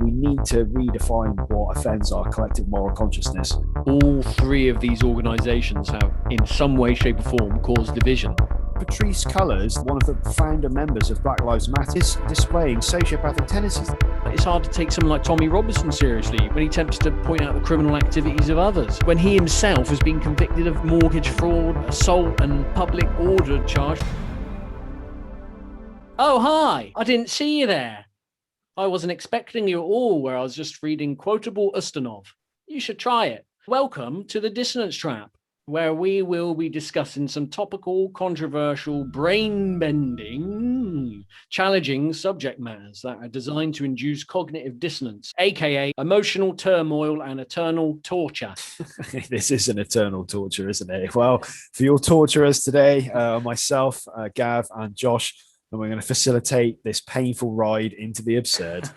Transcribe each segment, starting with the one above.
We need to redefine what offends our collective moral consciousness. All three of these organisations have, in some way, shape or form, caused division. Patrice Cullors, one of the founder members of Black Lives Matter, is displaying sociopathic tendencies. It's hard to take someone like Tommy Robinson seriously when he attempts to point out the criminal activities of others, when he himself has been convicted of mortgage fraud, assault and public order charge. Oh, hi! I didn't see you there. I wasn't expecting you at all, where I was just reading quotable Ustinov. You should try it. Welcome to the Dissonance Trap, where we will be discussing some topical, controversial, brain-bending, challenging subject matters that are designed to induce cognitive dissonance, aka emotional turmoil and eternal torture. This is an eternal torture, isn't it? Well, for your torturers today, myself, Gav and Josh, and we're going to facilitate this painful ride into the absurd.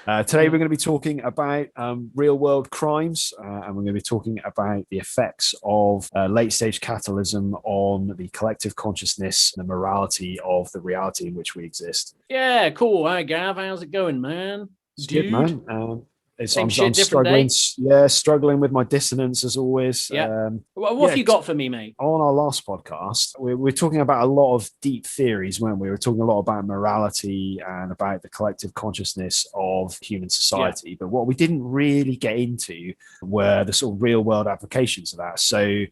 Today, we're going to be talking about real-world crimes, and we're going to be talking about the effects of late-stage capitalism on the collective consciousness and the morality of the reality in which we exist. Yeah, cool. Hi, Gav. How's it going, man? It's good, man. I'm struggling with my dissonance as always. Yeah. What have you got for me, mate? On our last podcast, we're talking about a lot of deep theories, weren't we? We're talking a lot about morality and about the collective consciousness of human society. Yeah. But what we didn't really get into were the sort of real world applications of that. So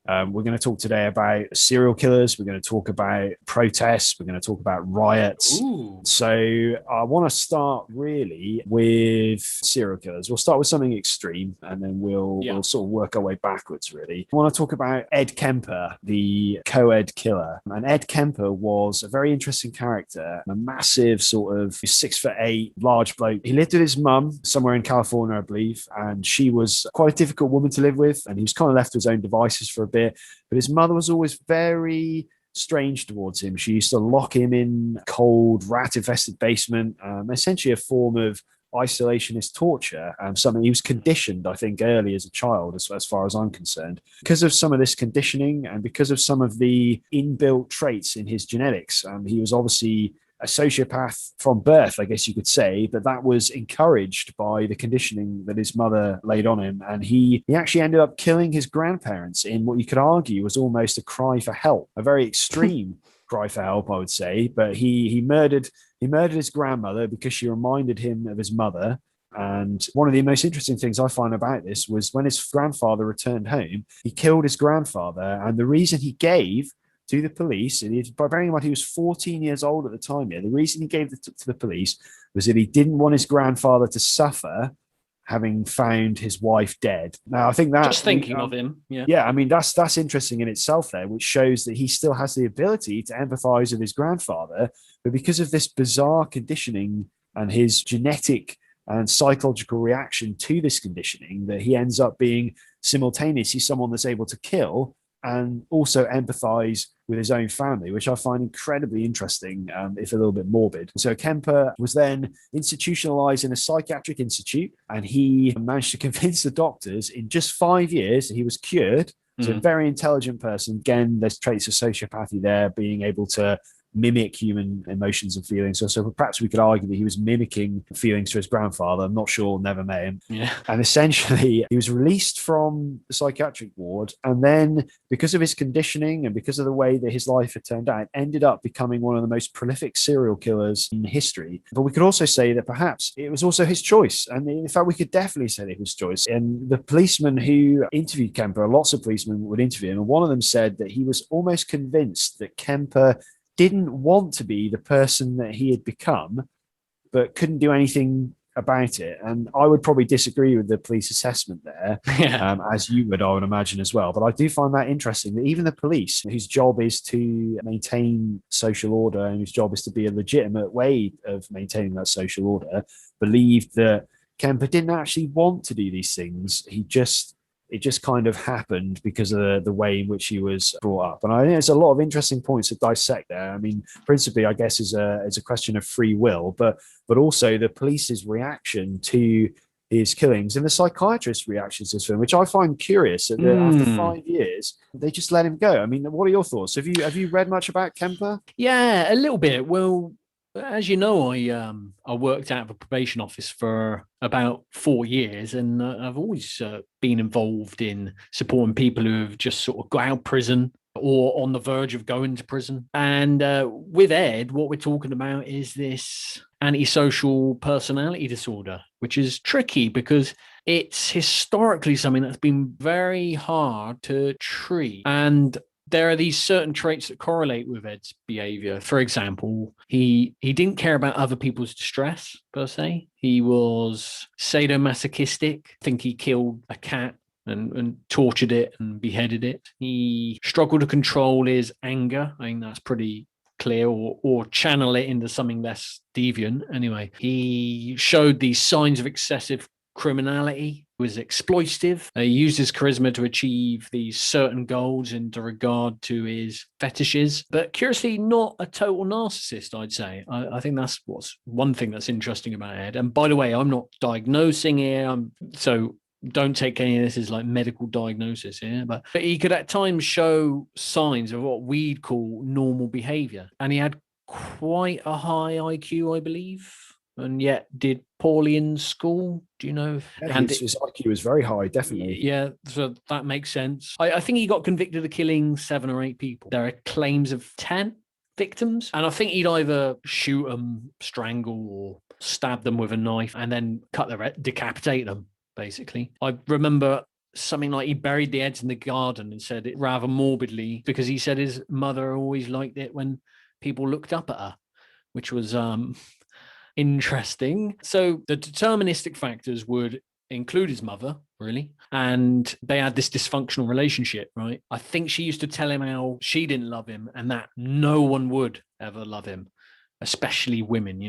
we're going to talk today about serial killers. We're going to talk about protests. We're going to talk about riots. Ooh. So I want to start really with serial killers. We'll start with something extreme and then we'll sort of work our way backwards, really. I want to talk about Ed Kemper, the co-ed killer. And Ed Kemper was a very interesting character, a massive sort of 6'8" large bloke. He lived with his mum somewhere in California, I believe, and she was quite a difficult woman to live with, and he was kind of left to his own devices for a bit, but his mother was always very strange towards him. She used to lock him in cold, rat-infested basement, essentially a form of isolationist torture, something he was conditioned, I think, early as a child, as far as I'm concerned. Because of some of this conditioning and because of some of the inbuilt traits in his genetics, he was obviously a sociopath from birth, I guess you could say, but that was encouraged by the conditioning that his mother laid on him. And he actually ended up killing his grandparents in what you could argue was almost a cry for help, a very extreme cry for help, I would say. But he murdered his grandmother because she reminded him of his mother. And one of the most interesting things I find about this was when his grandfather returned home, he killed his grandfather. And the reason he gave to the police, and by bearing in mind he was 14 years old at the time, the reason he gave it to the police was that he didn't want his grandfather to suffer having found his wife dead. Now, I think that just thinking of him, I mean that's interesting in itself there, which shows that he still has the ability to empathize with his grandfather, but because of this bizarre conditioning and his genetic and psychological reaction to this conditioning, that he ends up being simultaneously someone that's able to kill and also empathize with his own family, which I find incredibly interesting, if a little bit morbid. So Kemper was then institutionalized in a psychiatric institute, and he managed to convince the doctors in just 5 years that he was cured. So a very intelligent person. Again, there's traits of sociopathy there, being able to mimic human emotions and feelings. So perhaps we could argue that he was mimicking feelings to his grandfather. I'm not sure, never met him. Yeah. And essentially, he was released from the psychiatric ward. And then because of his conditioning and because of the way that his life had turned out, ended up becoming one of the most prolific serial killers in history. But we could also say that perhaps it was also his choice. And in fact, we could definitely say that it was his choice. And the policeman who interviewed Kemper, lots of policemen would interview him, and one of them said that he was almost convinced that Kemper didn't want to be the person that he had become, but couldn't do anything about it. And I would probably disagree with the police assessment there, as you would, I would imagine as well. But I do find that interesting that even the police, whose job is to maintain social order and whose job is to be a legitimate way of maintaining that social order, believed that Kemper didn't actually want to do these things. It just kind of happened because of the way in which he was brought up. And I think there's a lot of interesting points to dissect there. I mean, principally, I guess, is a question of free will, but also the police's reaction to his killings and the psychiatrist's reactions to this film, which I find curious. That after 5 years, they just let him go. I mean, what are your thoughts? Have you read much about Kemper? Yeah, a little bit. Well, As you know, I worked out of a probation office for about 4 years, and I've always been involved in supporting people who have just sort of got out of prison or on the verge of going to prison. And with Ed, what we're talking about is this antisocial personality disorder, which is tricky because it's historically something that's been very hard to treat. And there are these certain traits that correlate with Ed's behavior. For example, he didn't care about other people's distress, per se. He was sadomasochistic. I think he killed a cat and tortured it and beheaded it. He struggled to control his anger. I think that's pretty clear, or channel it into something less deviant. Anyway, he showed these signs of excessive criminality, was exploitative. He used his charisma to achieve these certain goals in regard to his fetishes, but curiously not a total narcissist, I'd say. I think that's what's one thing that's interesting about Ed. And by the way, I'm not diagnosing here, so don't take any of this as like medical diagnosis here, but he could at times show signs of what we'd call normal behavior. And he had quite a high IQ, I believe, and yet did poorly in school. Do you know? Yeah, and his IQ was very high, definitely. Yeah, so that makes sense. I think he got convicted of killing 7 or 8 people. There are claims of 10 victims, and I think he'd either shoot them, strangle, or stab them with a knife, and then decapitate them, basically. I remember something like he buried the heads in the garden and said it rather morbidly because he said his mother always liked it when people looked up at her, which was interesting. So the deterministic factors would include his mother, really, and they had this dysfunctional relationship, right? I think she used to tell him how she didn't love him and that no one would ever love him, especially women.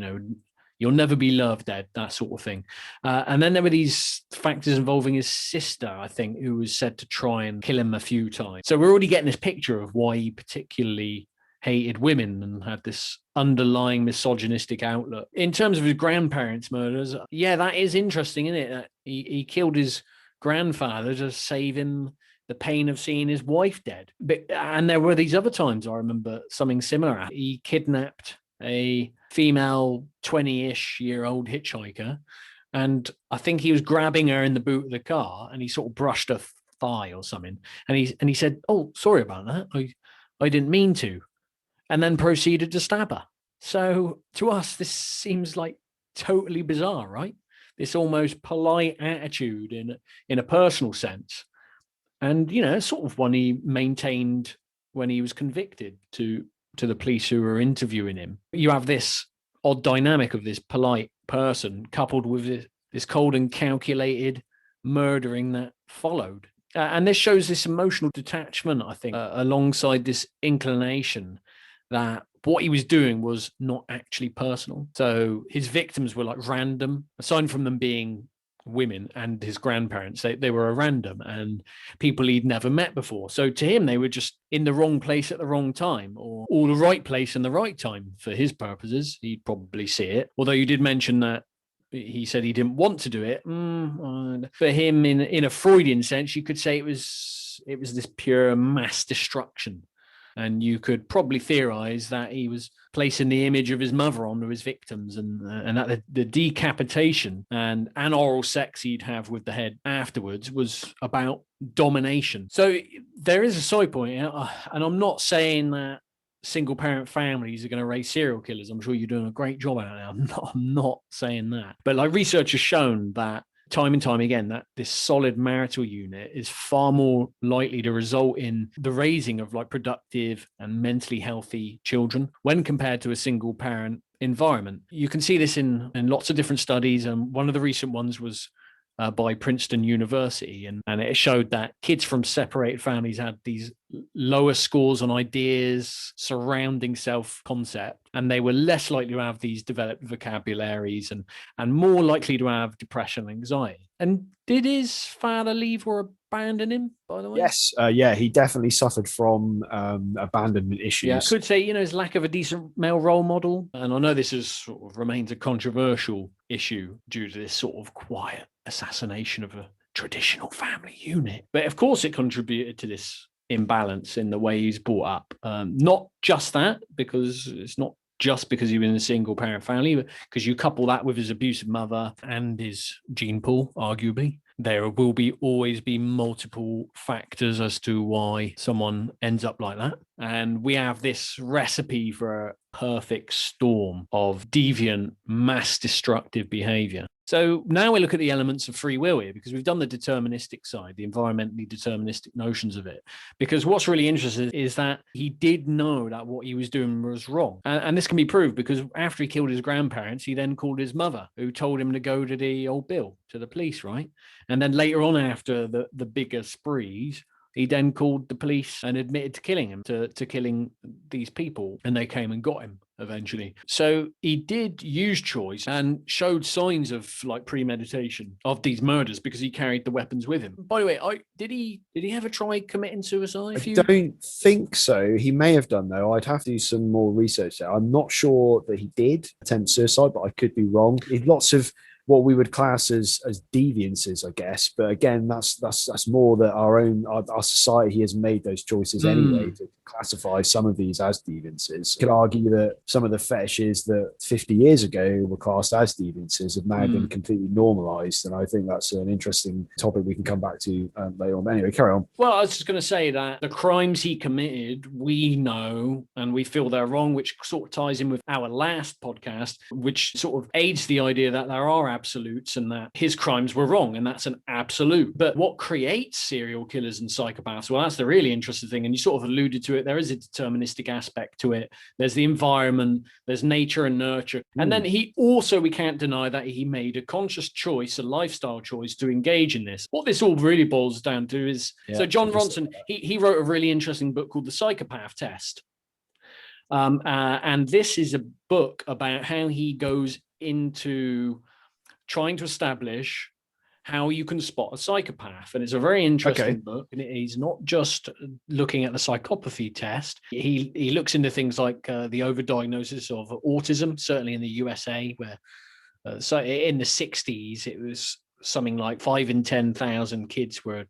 You'll never be loved, Ed, that sort of thing. And then there were these factors involving his sister, I think, who was said to try and kill him a few times. So we're already getting this picture of why he particularly hated women and had this underlying misogynistic outlook. In terms of his grandparents' murders, yeah, that is interesting, isn't it? He killed his grandfather to save him the pain of seeing his wife dead. And there were these other times, I remember something similar. He kidnapped a female 20-ish year old hitchhiker, and I think he was grabbing her in the boot of the car, and he sort of brushed her thigh or something, and he said, "Oh, sorry about that. I didn't mean to," and then proceeded to stab her. So to us, this seems like totally bizarre, right? This almost polite attitude in a personal sense, and sort of one he maintained when he was convicted to the police who were interviewing him. You have this odd dynamic of this polite person coupled with this cold and calculated murdering that followed. And this shows this emotional detachment, I think, alongside this inclination that what he was doing was not actually personal. So his victims were like random, aside from them being women and his grandparents, they were a random and people he'd never met before. So to him, they were just in the wrong place at the wrong time, or the right place and the right time for his purposes. He'd probably see it. Although you did mention that he said he didn't want to do it. For him, in a Freudian sense, you could say it was this pure mass destruction. And you could probably theorize that he was placing the image of his mother onto his victims, and that the decapitation and oral sex he'd have with the head afterwards was about domination. So there is a side point, and I'm not saying that single parent families are going to raise serial killers. I'm sure you're doing a great job at it. I'm not saying that. But like research has shown that time and time again, that this solid marital unit is far more likely to result in the raising of like productive and mentally healthy children when compared to a single parent environment. You can see this in lots of different studies, and one of the recent ones was by Princeton University, and it showed that kids from separated families had these lower scores on ideas surrounding self-concept, and they were less likely to have these developed vocabularies and more likely to have depression and anxiety. And did his father leave or abandon him, by the way? Yes, he definitely suffered from abandonment issues. Yeah, I could say, his lack of a decent male role model. And I know this is sort of remains a controversial issue due to this sort of quiet assassination of a traditional family unit. But of course, it contributed to this imbalance in the way he's brought up. Not just that, because it's not just because he was in a single parent family, because you couple that with his abusive mother and his gene pool, arguably, there will always be multiple factors as to why someone ends up like that. And we have this recipe for a perfect storm of deviant, mass destructive behavior. So now we look at the elements of free will here, because we've done the deterministic side, the environmentally deterministic notions of it. Because what's really interesting is that he did know that what he was doing was wrong. And this can be proved because after he killed his grandparents, he then called his mother, who told him to go to the old Bill, to the police, right? And then later on, after the bigger sprees, he then called the police and admitted to killing him, to killing these people. And they came and got him eventually. So he did use choice and showed signs of like premeditation of these murders because he carried the weapons with him. By the way, did he ever try committing suicide? I don't think so. He may have done, though. I'd have to do some more research there. I'm not sure that he did attempt suicide, but I could be wrong. Lots of what we would class as deviances, I guess. But again, that's more that our society has made those choices anyway to classify some of these as deviances. You could argue that some of the fetishes that 50 years ago were classed as deviances have now been completely normalized. And I think that's an interesting topic we can come back to later on. But anyway, carry on. Well, I was just going to say that the crimes he committed, we know and we feel they're wrong, which sort of ties in with our last podcast, which sort of aids the idea that there are absolutes and that his crimes were wrong, and that's an absolute. But what creates serial killers and psychopaths? Well, that's the really interesting thing, and you sort of alluded to it. There is a deterministic aspect to it. There's the environment, there's nature and nurture. And then we can't deny that he made a conscious choice, a lifestyle choice to engage in this. What this all really boils down to is, so John Ronson, he wrote a really interesting book called The Psychopath Test. And this is a book about how he goes into trying to establish how you can spot a psychopath. And it's a very interesting book. And he's not just looking at the psychopathy test. He looks into things like the overdiagnosis of autism, certainly in the USA, where so in the 60s, it was something like 5 in 10,000 kids were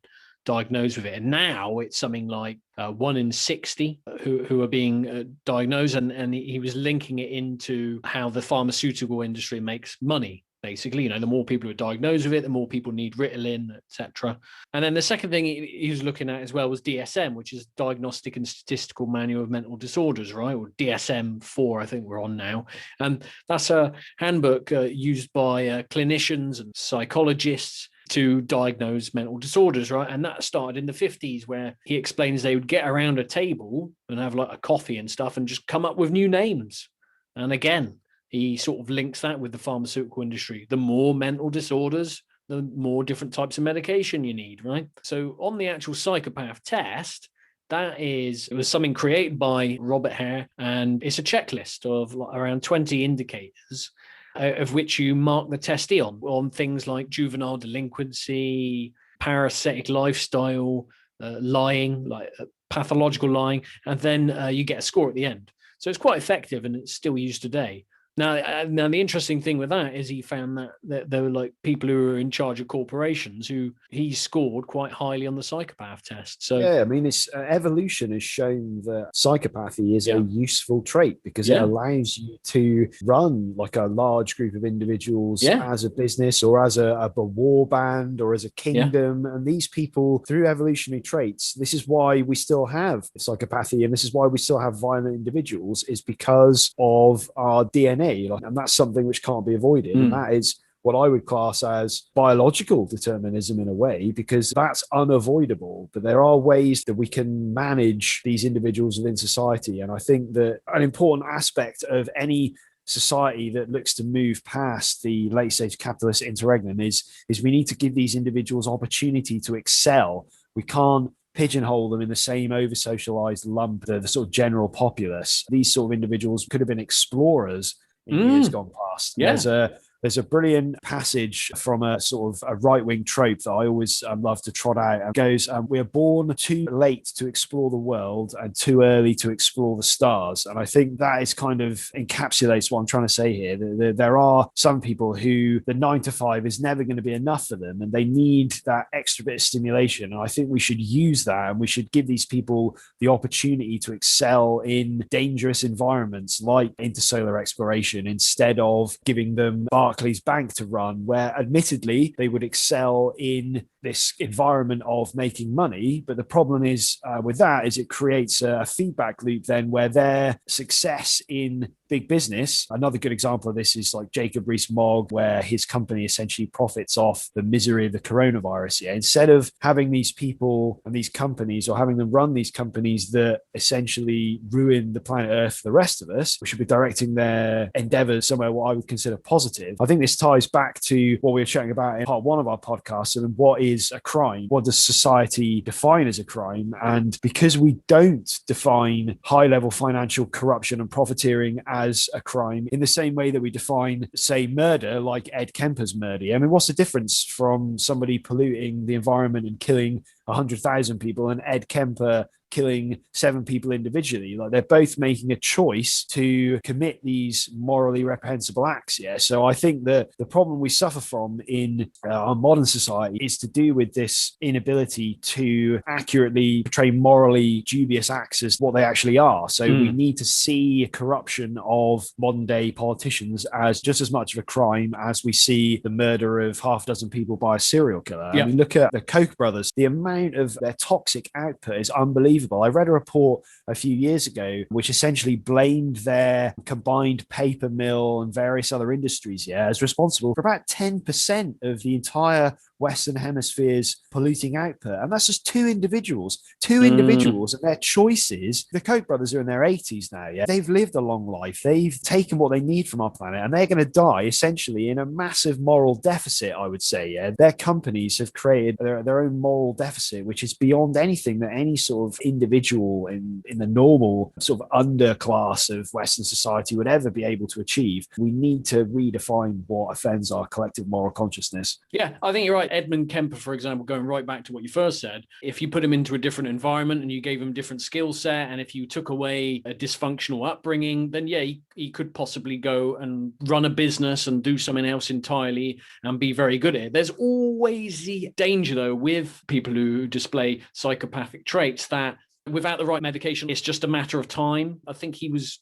diagnosed with it. And now it's something like 1 in 60 who are being diagnosed. And he was linking it into how the pharmaceutical industry makes money. Basically, the more people who are diagnosed with it, the more people need Ritalin, etc. And then the second thing he was looking at as well was DSM, which is Diagnostic and Statistical Manual of Mental Disorders, right? Or DSM-4, I think we're on now. And that's a handbook used by clinicians and psychologists to diagnose mental disorders, right? And that started in the 50s, where he explains they would get around a table and have like a coffee and stuff and just come up with new names. And again, he sort of links that with the pharmaceutical industry. The more mental disorders, the more different types of medication you need, right? So on the actual psychopath test, it was something created by Robert Hare, and it's a checklist of around 20 indicators of which you mark the testee on things like juvenile delinquency, parasitic lifestyle, lying, like pathological lying, and then you get a score at the end. So it's quite effective, and it's still used today. Now, the interesting thing with that is he found that there were like people who were in charge of corporations who he scored quite highly on the psychopath test. So yeah, I mean, it's evolution has shown that psychopathy is a useful trait because it allows you to run like a large group of individuals as a business or as a war band or as a kingdom. And these people, through evolutionary traits, this is why we still have psychopathy and this is why we still have violent individuals, is because of our DNA. And that's something which can't be avoided. And that is what I would class as biological determinism in a way, because that's unavoidable. But there are ways that we can manage these individuals within society. And I think that an important aspect of any society that looks to move past the late stage capitalist interregnum is we need to give these individuals opportunity to excel. We can't pigeonhole them in the same over-socialized lump, the sort of general populace. These sort of individuals could have been explorers in years gone past. There's a there's a brilliant passage from a sort of a right-wing trope that I always love to trot out. It goes, we are born too late to explore the world and too early to explore the stars. And I think that is kind of encapsulates what I'm trying to say here. There are some people who the 9 to 5 is never going to be enough for them, and they need that extra bit of stimulation. And I think we should use that, and we should give these people the opportunity to excel in dangerous environments like intersolar exploration, instead of giving them Barclays Bank to run, where admittedly they would excel in this environment of making money. But the problem is with that is it creates a feedback loop then where their success in big business, another good example of this is like Jacob Rees-Mogg, where his company essentially profits off the misery of the coronavirus. Yeah, instead of having these people and these companies, or having them run these companies that essentially ruin the planet Earth for the rest of us, we should be directing their endeavors somewhere what I would consider positive. I think this ties back to what we were chatting about in part 1 of our podcast, and what is a crime? What does society define as a crime? And because we don't define high-level financial corruption and profiteering as a crime in the same way that we define, say, murder, like Ed Kemper's murder. I mean, what's the difference from somebody polluting the environment and killing 100,000 people and Ed Kemper killing 7 people individually? Like, they're both making a choice to commit these morally reprehensible acts. Yeah. So I think that the problem we suffer from in our modern society is to do with this inability to accurately portray morally dubious acts as what they actually are. So we need to see corruption of modern day politicians as just as much of a crime as we see the murder of half a dozen people by a serial killer. Yeah. And we look at the Koch brothers, the amount of their toxic output is unbelievable. I read a report a few years ago which essentially blamed their combined paper mill and various other industries, as responsible for about 10% of the entire Western Hemisphere's polluting output. And that's just two individuals and their choices. The Koch brothers are in their 80s now. Yeah. They've lived a long life. They've taken what they need from our planet, and they're going to die essentially in a massive moral deficit, I would say. Yeah. Their companies have created their own moral deficit, which is beyond anything that any sort of individual in the normal sort of underclass of Western society would ever be able to achieve. We need to redefine what offends our collective moral consciousness. Yeah, I think you're right. Edmund Kemper, for example, going right back to what you first said, if you put him into a different environment and you gave him a different skill set, and if you took away a dysfunctional upbringing, then he could possibly go and run a business and do something else entirely and be very good at it. There's always the danger, though, with people who display psychopathic traits that without the right medication, it's just a matter of time. I think he was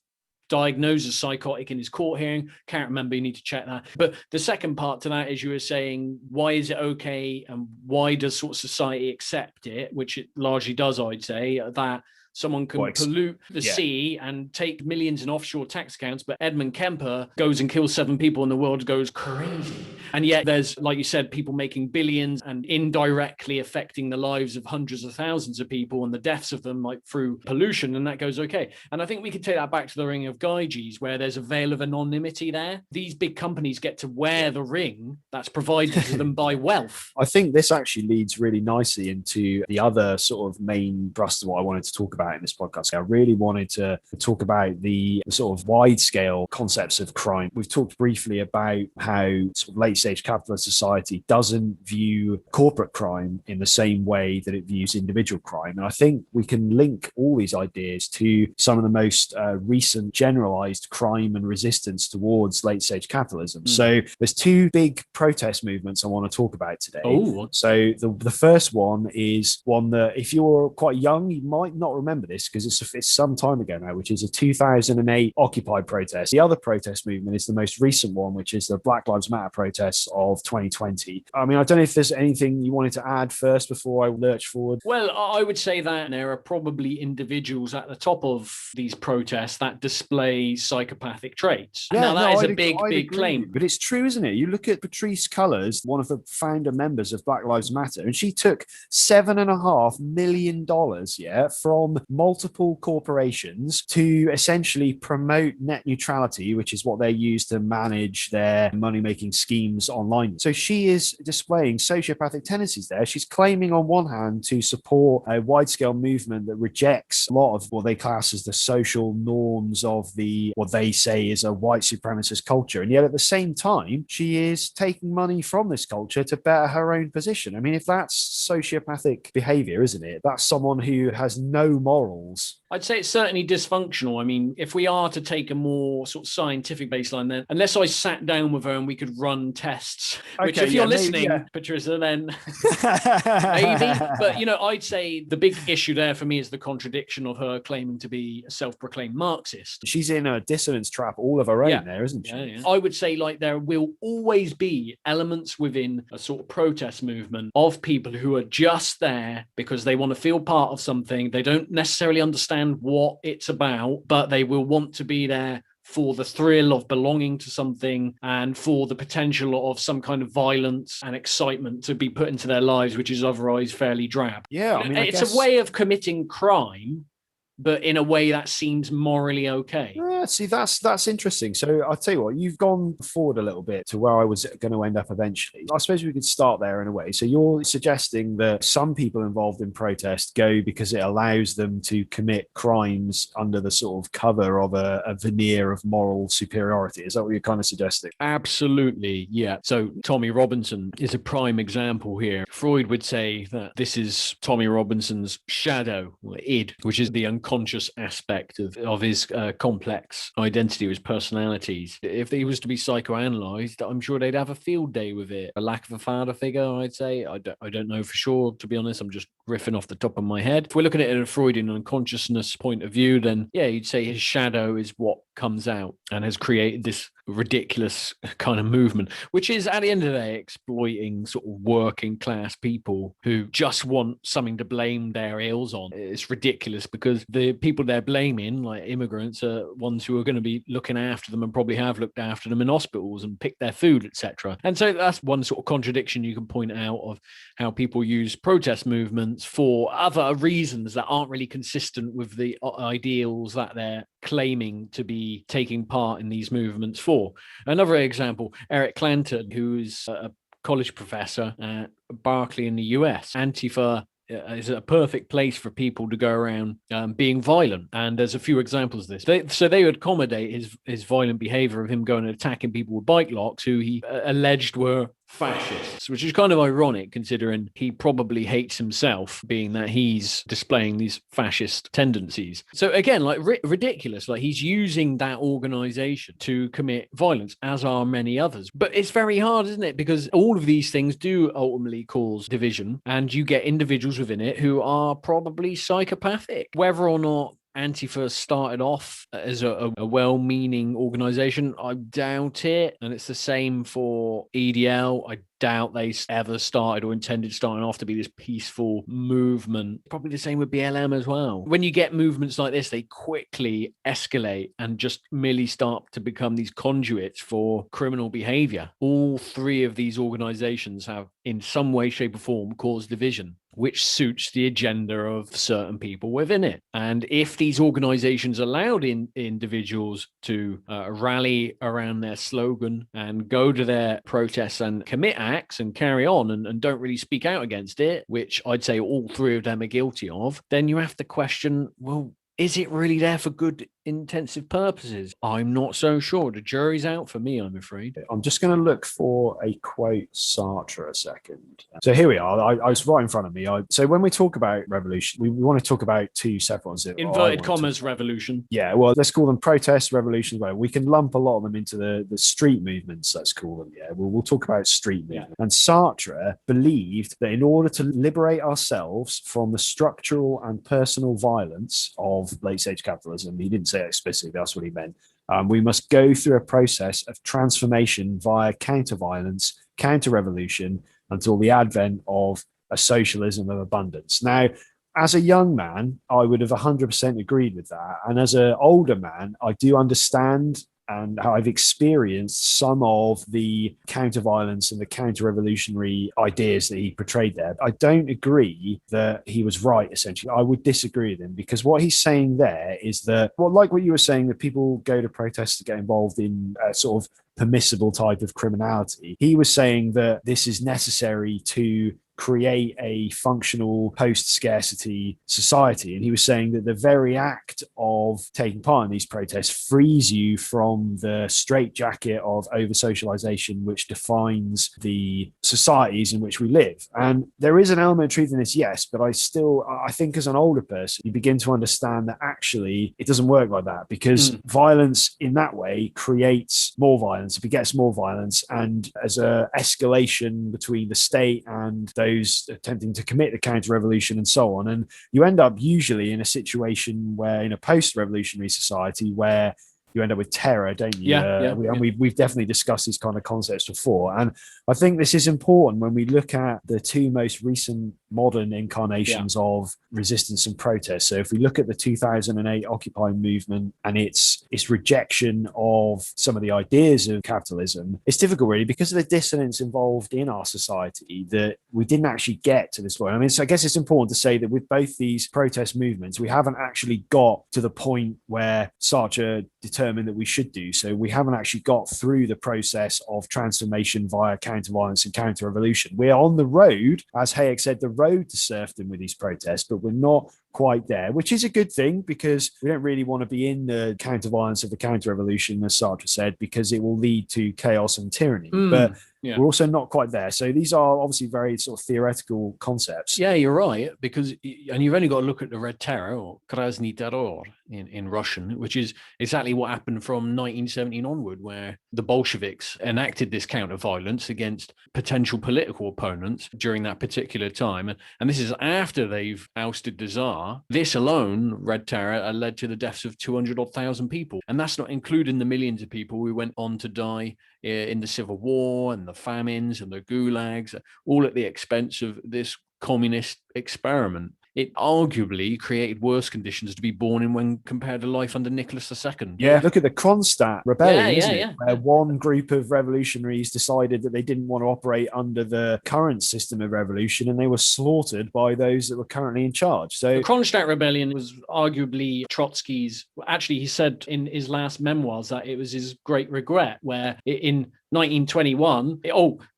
diagnosed as psychotic in his court hearing. Can't remember, you need to check that. But the second part to that is, you were saying, why is it okay and why does sort of society accept it, which it largely does, I'd say, that someone can pollute the sea and take millions in offshore tax accounts, but Edmund Kemper goes and kills 7 people and the world goes crazy. And yet there's, like you said, people making billions and indirectly affecting the lives of hundreds of thousands of people and the deaths of them, like through pollution, and that goes okay. And I think we could take that back to the ring of Gyges, where there's a veil of anonymity there. These big companies get to wear the ring that's provided to them by wealth. I think this actually leads really nicely into the other sort of main thrust of what I wanted to talk about in this podcast. I really wanted to talk about the sort of wide scale concepts of crime. We've talked briefly about how sort of late stage capitalist society doesn't view corporate crime in the same way that it views individual crime. And I think we can link all these ideas to some of the most recent generalized crime and resistance towards late stage capitalism. So there's 2 big protest movements I want to talk about today. So the first one is one that if you're quite young, you might not remember this because it's some time ago now, which is a 2008 Occupy protest. The other protest movement is the most recent one, which is the Black Lives Matter protests of 2020. I mean, I don't know if there's anything you wanted to add first before I lurch forward. Well, I would say that there are probably individuals at the top of these protests that display psychopathic traits. Yeah, now, that is a big claim. But it's true, isn't it? You look at Patrisse Cullors, one of the founder members of Black Lives Matter, and she took $7.5 million from multiple corporations to essentially promote net neutrality, which is what they use to manage their money-making schemes online. So she is displaying sociopathic tendencies there. She's claiming on one hand to support a wide-scale movement that rejects a lot of what they class as the social norms of what they say is a white supremacist culture. And yet at the same time, she is taking money from this culture to better her own position. I mean, if that's sociopathic behavior, isn't it? That's someone who has no morals. I'd say it's certainly dysfunctional. I mean, if we are to take a more sort of scientific baseline, then unless I sat down with her and we could run tests, which if you're listening, Patricia, then maybe. But, I'd say the big issue there for me is the contradiction of her claiming to be a self-proclaimed Marxist. She's in a dissonance trap all of her own there, isn't she? Yeah. I would say there will always be elements within a sort of protest movement of people who are just there because they want to feel part of something. They don't necessarily understand what it's about, but they will want to be there for the thrill of belonging to something and for the potential of some kind of violence and excitement to be put into their lives, which is otherwise fairly drab. Yeah, I mean, it's a way of committing crime, but in a way that seems morally okay. Yeah, see, that's interesting. So I'll tell you what, you've gone forward a little bit to where I was going to end up eventually. I suppose we could start there in a way. So you're suggesting that some people involved in protest go because it allows them to commit crimes under the sort of cover of a veneer of moral superiority. Is that what you're kind of suggesting? Absolutely, yeah. So Tommy Robinson is a prime example here. Freud would say that this is Tommy Robinson's shadow, or id, which is the unconscious aspect of his complex identity, his personalities. If he was to be psychoanalyzed, I'm sure they'd have a field day with it. A lack of a father figure, I'd say. I don't know for sure, to be honest. I'm just riffing off the top of my head. If we're looking at it in a Freudian unconsciousness point of view, then yeah, you'd say his shadow is what comes out and has created this ridiculous kind of movement, which is at the end of the day exploiting sort of working class people who just want something to blame their ills on. It's ridiculous because the people they're blaming, like immigrants, are ones who are going to be looking after them and probably have looked after them in hospitals and picked their food, etc. And so that's one sort of contradiction you can point out of how people use protest movements for other reasons that aren't really consistent with the ideals that they're claiming to be taking part in these movements for. Another example, Eric Clanton, who's a college professor at Berkeley in the US. Antifa is a perfect place for people to go around being violent. And there's a few examples of this. So they would accommodate his violent behavior of him going and attacking people with bike locks who he alleged were fascists, which is kind of ironic considering he probably hates himself, being that he's displaying these fascist tendencies. So again, like ridiculous, like he's using that organization to commit violence, as are many others. But it's very hard, isn't it? Because all of these things do ultimately cause division, and you get individuals within it who are probably psychopathic. Whether or not Antifa started off as a well-meaning organization, I doubt it. And it's the same for EDL. I doubt they ever started or intended starting off to be this peaceful movement. Probably the same with BLM as well. When you get movements like this, they quickly escalate and just merely start to become these conduits for criminal behavior. All three of these organizations have, in some way, shape, or form, caused division, which suits the agenda of certain people within it. And if these organizations allowed individuals to rally around their slogan and go to their protests and commit acts and carry on and don't really speak out against it, which I'd say all three of them are guilty of, then you have to question, well, is it really there for good intensive purposes? I'm not so sure. The jury's out for me, I'm afraid. I'm just going to look for a quote Sartre a second. So here we are. I was right in front of me. So when we talk about revolution, we want to talk about two separate ones. Inverted commas revolution. Yeah, well, let's call them protests, revolutions. Well, we can lump a lot of them into the street movements, let's call them. Yeah, we'll talk about street movement. Yeah. And Sartre believed that in order to liberate ourselves from the structural and personal violence of late-stage capitalism, he didn't say it explicitly, that's what he meant. We must go through a process of transformation via counter-violence, counter-revolution, until the advent of a socialism of abundance. Now, as a young man, I would have 100% agreed with that. And as an older man, I do understand and how I've experienced some of the counter-violence and the counter-revolutionary ideas that he portrayed there. I don't agree that he was right, essentially. I would disagree with him, because what he's saying there is that, well, like what you were saying, that people go to protests to get involved in sort of permissible type of criminality. He was saying that this is necessary to create a functional post-scarcity society. And he was saying that the very act of taking part in these protests frees you from the straitjacket of over-socialization, which defines the societies in which we live. And there is an element of truth in this, yes, but I think as an older person, you begin to understand that actually it doesn't work like that, because violence in that way creates more violence, it begets more violence, and as a escalation between the state and those attempting to commit the counter-revolution and so on. And you end up usually in a situation where, in a post-revolutionary society, where you end up with terror, don't you? We've definitely discussed these kind of concepts before. And I think this is important when we look at the two most recent modern incarnations of resistance and protest. So if we look at the 2008 Occupy movement and its rejection of some of the ideas of capitalism, it's difficult really because of the dissonance involved in our society that we didn't actually get to this point. I mean, so I guess it's important to say that with both these protest movements, we haven't actually got to the point where Sartre determined that we should do. So we haven't actually got through the process of transformation via counter-violence and counter-revolution. We're on the road, as Hayek said, the road to serfdom with these protests, but we're not quite there, which is a good thing, because we don't really want to be in the counter-violence of the counter-revolution, as Sartre said, because it will lead to chaos and tyranny. But we're also not quite there. So these are obviously very sort of theoretical concepts. Yeah, you're right, because, and you've only got to look at the Red Terror, or Krasny Terror in Russian, which is exactly what happened from 1917 onward, where the Bolsheviks enacted this counter-violence against potential political opponents during that particular time. And this is after they've ousted the Tsar. This alone, Red Terror, led to the deaths of 200,000 people. And that's not including the millions of people who went on to die in the Civil War and the famines and the gulags, all at the expense of this communist experiment. It arguably created worse conditions to be born in when compared to life under Nicholas II. Yeah, look at the Kronstadt Rebellion, isn't it? Where one group of revolutionaries decided that they didn't want to operate under the current system of revolution, and they were slaughtered by those that were currently in charge. So the Kronstadt Rebellion was arguably Trotsky's, actually he said in his last memoirs that it was his great regret, where in 1921,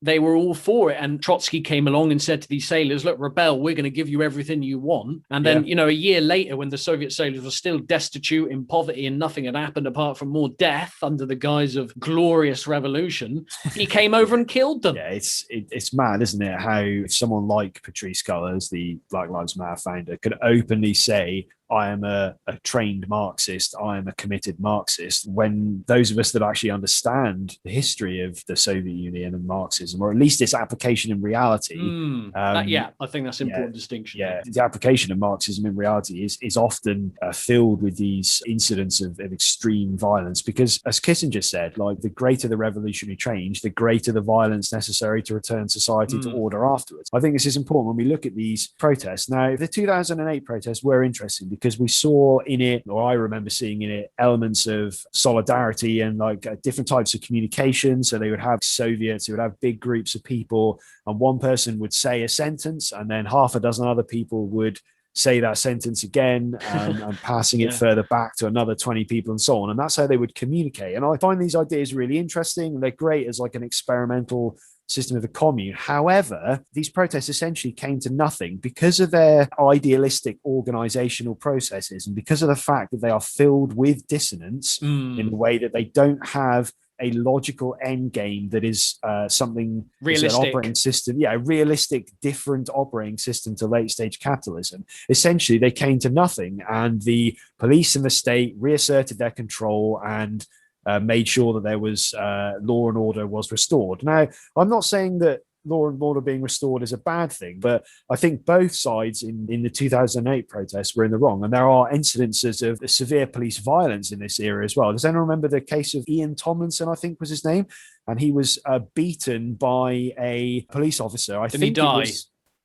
they were all for it. And Trotsky came along and said to these sailors, look, rebel, we're going to give you everything you want. And then, a year later, when the Soviet sailors were still destitute in poverty and nothing had happened apart from more death under the guise of glorious revolution, he came over and killed them. Yeah, it's mad, isn't it? How someone like Patrisse Cullors, the Black Lives Matter founder, could openly say, I am a trained Marxist, I am a committed Marxist, when those of us that actually understand the history of the Soviet Union and Marxism, or at least its application in reality. I think that's an important distinction. Yeah, the application of Marxism in reality is often filled with these incidents of extreme violence, because, as Kissinger said, like, the greater the revolutionary change, the greater the violence necessary to return society to order afterwards. I think this is important when we look at these protests. Now, the 2008 protests were interesting because we saw in it, or I remember seeing in it, elements of solidarity and like different types of communication. So they would have Soviets who would have big groups of people, and one person would say a sentence, and then half a dozen other people would say that sentence again, and passing it further back to another 20 people and so on. And that's how they would communicate. And I find these ideas really interesting. They're great as like an experimental system of the commune. However, these protests essentially came to nothing because of their idealistic organizational processes, and because of the fact that they are filled with dissonance in the way that they don't have a logical end game that is something realistic, an operating system, a realistic, different operating system to late stage capitalism. Essentially, they came to nothing, and the police and the state reasserted their control and made sure that there was law and order was restored. Now, I'm not saying that law and order being restored is a bad thing, but I think both sides in the 2008 protests were in the wrong. And there are incidences of severe police violence in this era as well. Does anyone remember the case of Ian Tomlinson, I think was his name? And he was beaten by a police officer. Did he die?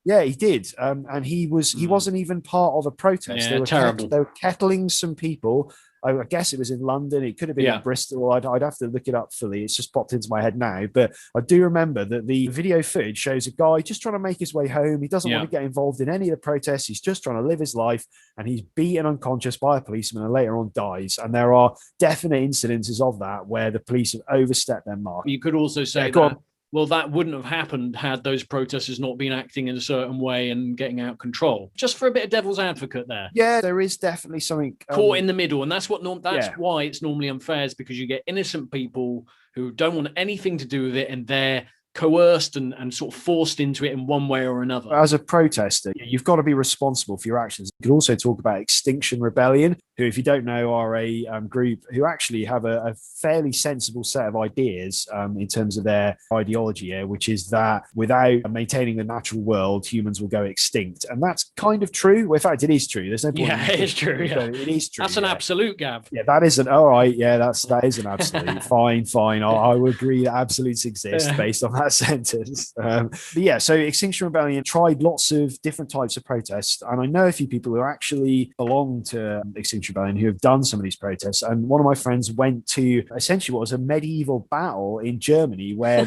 Yeah, he did. And he wasn't even part of a protest. Yeah, terrible. They were kettling some people, I guess it was in London. It could have been in Bristol. I'd have to look it up fully. It's just popped into my head now. But I do remember that the video footage shows a guy just trying to make his way home. He doesn't want to get involved in any of the protests. He's just trying to live his life, and he's beaten unconscious by a policeman and later on dies. And there are definite incidences of that where the police have overstepped their mark. You could also say that, well, that wouldn't have happened had those protesters not been acting in a certain way and getting out of control. Just for a bit of devil's advocate there. Yeah, there is definitely something caught in the middle, and that's why it's normally unfair, is because you get innocent people who don't want anything to do with it, and they're coerced and sort of forced into it in one way or another. As a protester, you've got to be responsible for your actions. You could also talk about Extinction Rebellion, who, if you don't know, are a group who actually have a fairly sensible set of ideas in terms of their ideology here, which is that without maintaining the natural world, humans will go extinct. And that's kind of true. Well, in fact, it is true. There's no point. Yeah, it is true. Yeah. It is true. That's an absolute, Gav. Yeah, that isn't. All right. Yeah, that is an absolute. Fine. I will agree that absolutes exist based on that sentence. But yeah, so Extinction Rebellion tried lots of different types of protests, and I know a few people who actually belong to Extinction Rebellion who have done some of these protests. And one of my friends went to essentially what was a medieval battle in Germany where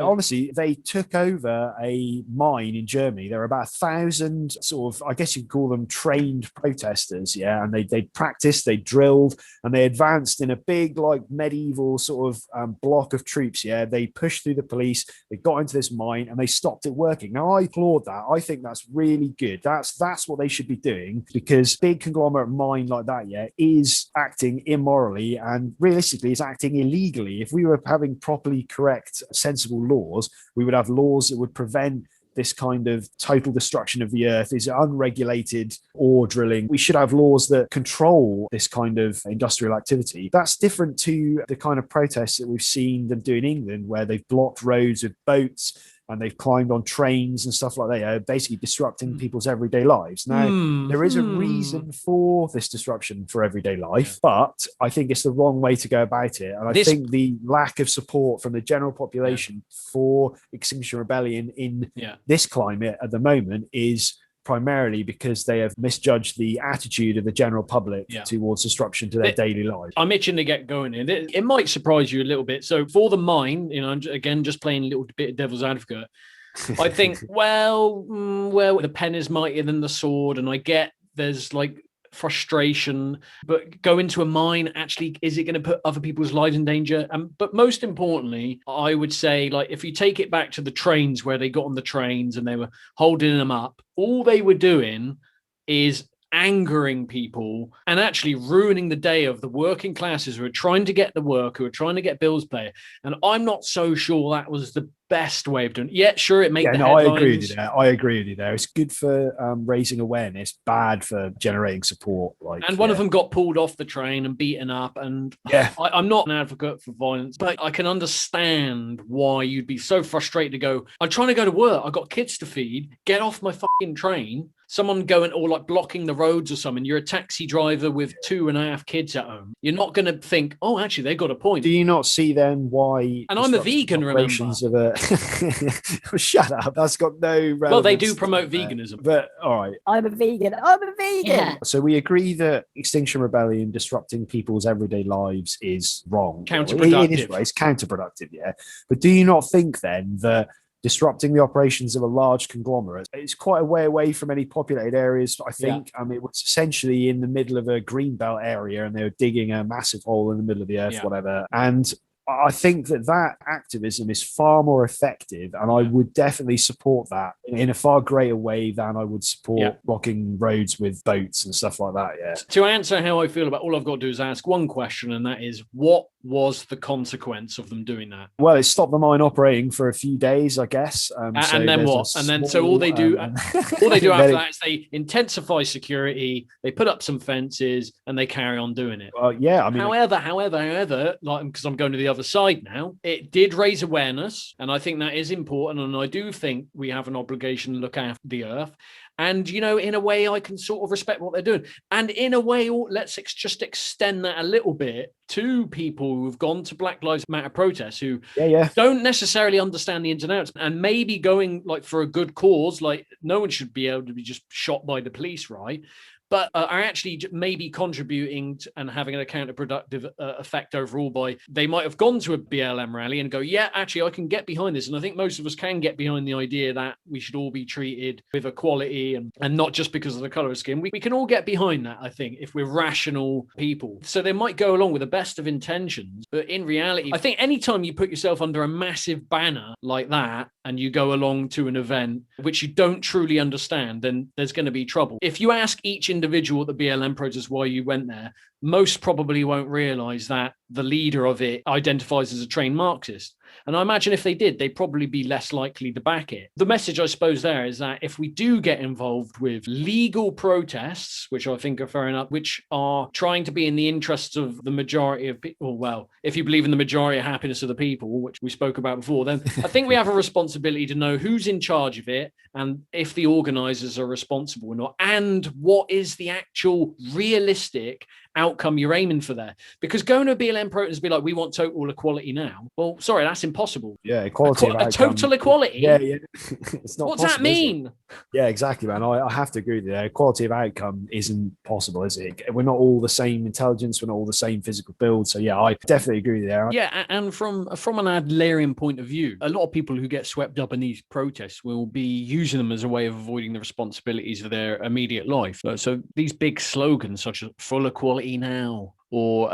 honestly, they took over a mine in Germany. There were about 1,000 sort of, I guess you'd call them trained protesters, and they practiced, they drilled, and they advanced in a big, like, medieval sort of block of troops, They pushed through the police, they got into this mine, and they stopped it working. Now, I applaud that. I think that's really good. That's what they should be doing, because big conglomerate mine like that, is acting immorally, and realistically is acting illegally. If we were having properly correct, sensible laws, we would have laws that would prevent this kind of total destruction of the earth, is unregulated ore drilling. We should have laws that control this kind of industrial activity. That's different to the kind of protests that we've seen them do in England, where they've blocked roads with boats and they've climbed on trains and stuff like that, basically disrupting people's everyday lives. Now, there is a reason for this disruption for everyday life, but I think it's the wrong way to go about it. And I think the lack of support from the general population for Extinction Rebellion in this climate at the moment is primarily because they have misjudged the attitude of the general public towards disruption to their daily lives. I'm itching to get going in. It might surprise you a little bit. So for the mine, again, just playing a little bit of devil's advocate, I think, well, the pen is mightier than the sword, and I get there's like frustration, but go into a mine, actually, is it going to put other people's lives in danger? But most importantly, I would say, like, if you take it back to the trains, where they got on the trains and they were holding them up, all they were doing is angering people and actually ruining the day of the working classes who are trying to get the work, who are trying to get bills paid. And I'm not so sure that was the best way of doing it. Yeah, sure, it made the headlines. I agree with you there. I agree with you there. It's good for raising awareness, bad for generating support. And one of them got pulled off the train and beaten up. And I'm not an advocate for violence, but I can understand why you'd be so frustrated to go, I'm trying to go to work, I've got kids to feed, get off my fucking train. Someone going, or like blocking the roads or something. You're a taxi driver with 2.5 kids at home. You're not going to think, oh, actually, they got a point. Do you not see then why? And I'm a vegan, remember? Shut up. That's got no relevance. Well, they do promote veganism. But all right. I'm a vegan. Yeah. So we agree that Extinction Rebellion disrupting people's everyday lives is wrong. Counterproductive. It's counterproductive, But do you not think then that disrupting the operations of a large conglomerate, it's quite a way away from any populated areas, I think. It was essentially in the middle of a greenbelt area, and they were digging a massive hole in the middle of the earth, whatever. And I think that activism is far more effective, and I would definitely support that in a far greater way than I would support blocking roads with boats and stuff like that. To answer how I feel about, all I've got to do is ask one question, and that is, what was the consequence of them doing that? Well, it stopped the mine operating for a few days, I guess. And then what? And then so all they do after that is they intensify security, they put up some fences, and they carry on doing it. Well, yeah. I mean, however, like, because I'm going to the other side now, it did raise awareness, and I think that is important, and I do think we have an obligation to look after the earth. And, in a way, I can sort of respect what they're doing. And in a way, let's just extend that a little bit to people who've gone to Black Lives Matter protests who don't necessarily understand the ins and outs, and maybe going like for a good cause. Like, no one should be able to be just shot by the police, right? but are actually maybe contributing and having a counterproductive effect overall by they might have gone to a BLM rally and go, yeah, actually, I can get behind this. And I think most of us can get behind the idea that we should all be treated with equality and not just because of the color of skin. We can all get behind that, I think, if we're rational people. So they might go along with the best of intentions, but in reality, I think anytime you put yourself under a massive banner like that and you go along to an event which you don't truly understand, then there's going to be trouble. If you ask each individual at the BLM protest why you went there, most probably won't realize that the leader of it identifies as a trained Marxist. And I imagine if they did, they'd probably be less likely to back it. The message, I suppose, there is that if we do get involved with legal protests, which I think are fair enough, which are trying to be in the interests of the majority of people, well, if you believe in the majority of happiness of the people, which we spoke about before, then I think we have a responsibility to know who's in charge of it and if the organizers are responsible or not, and what is the actual realistic outcome you're aiming for there. Because going to a BLM protest and be like, we want total equality now. Well, sorry, that's impossible. Yeah, equality of outcome. Total equality? Yeah. It's not What's possible, that mean? Yeah, exactly, man. I have to agree with you. Equality of outcome isn't possible, is it? We're not all the same intelligence. We're not all the same physical build. So yeah, I definitely agree with you. Yeah, and from an Adlerian point of view, a lot of people who get swept up in these protests will be using them as a way of avoiding the responsibilities of their immediate life. So these big slogans such as full equality now or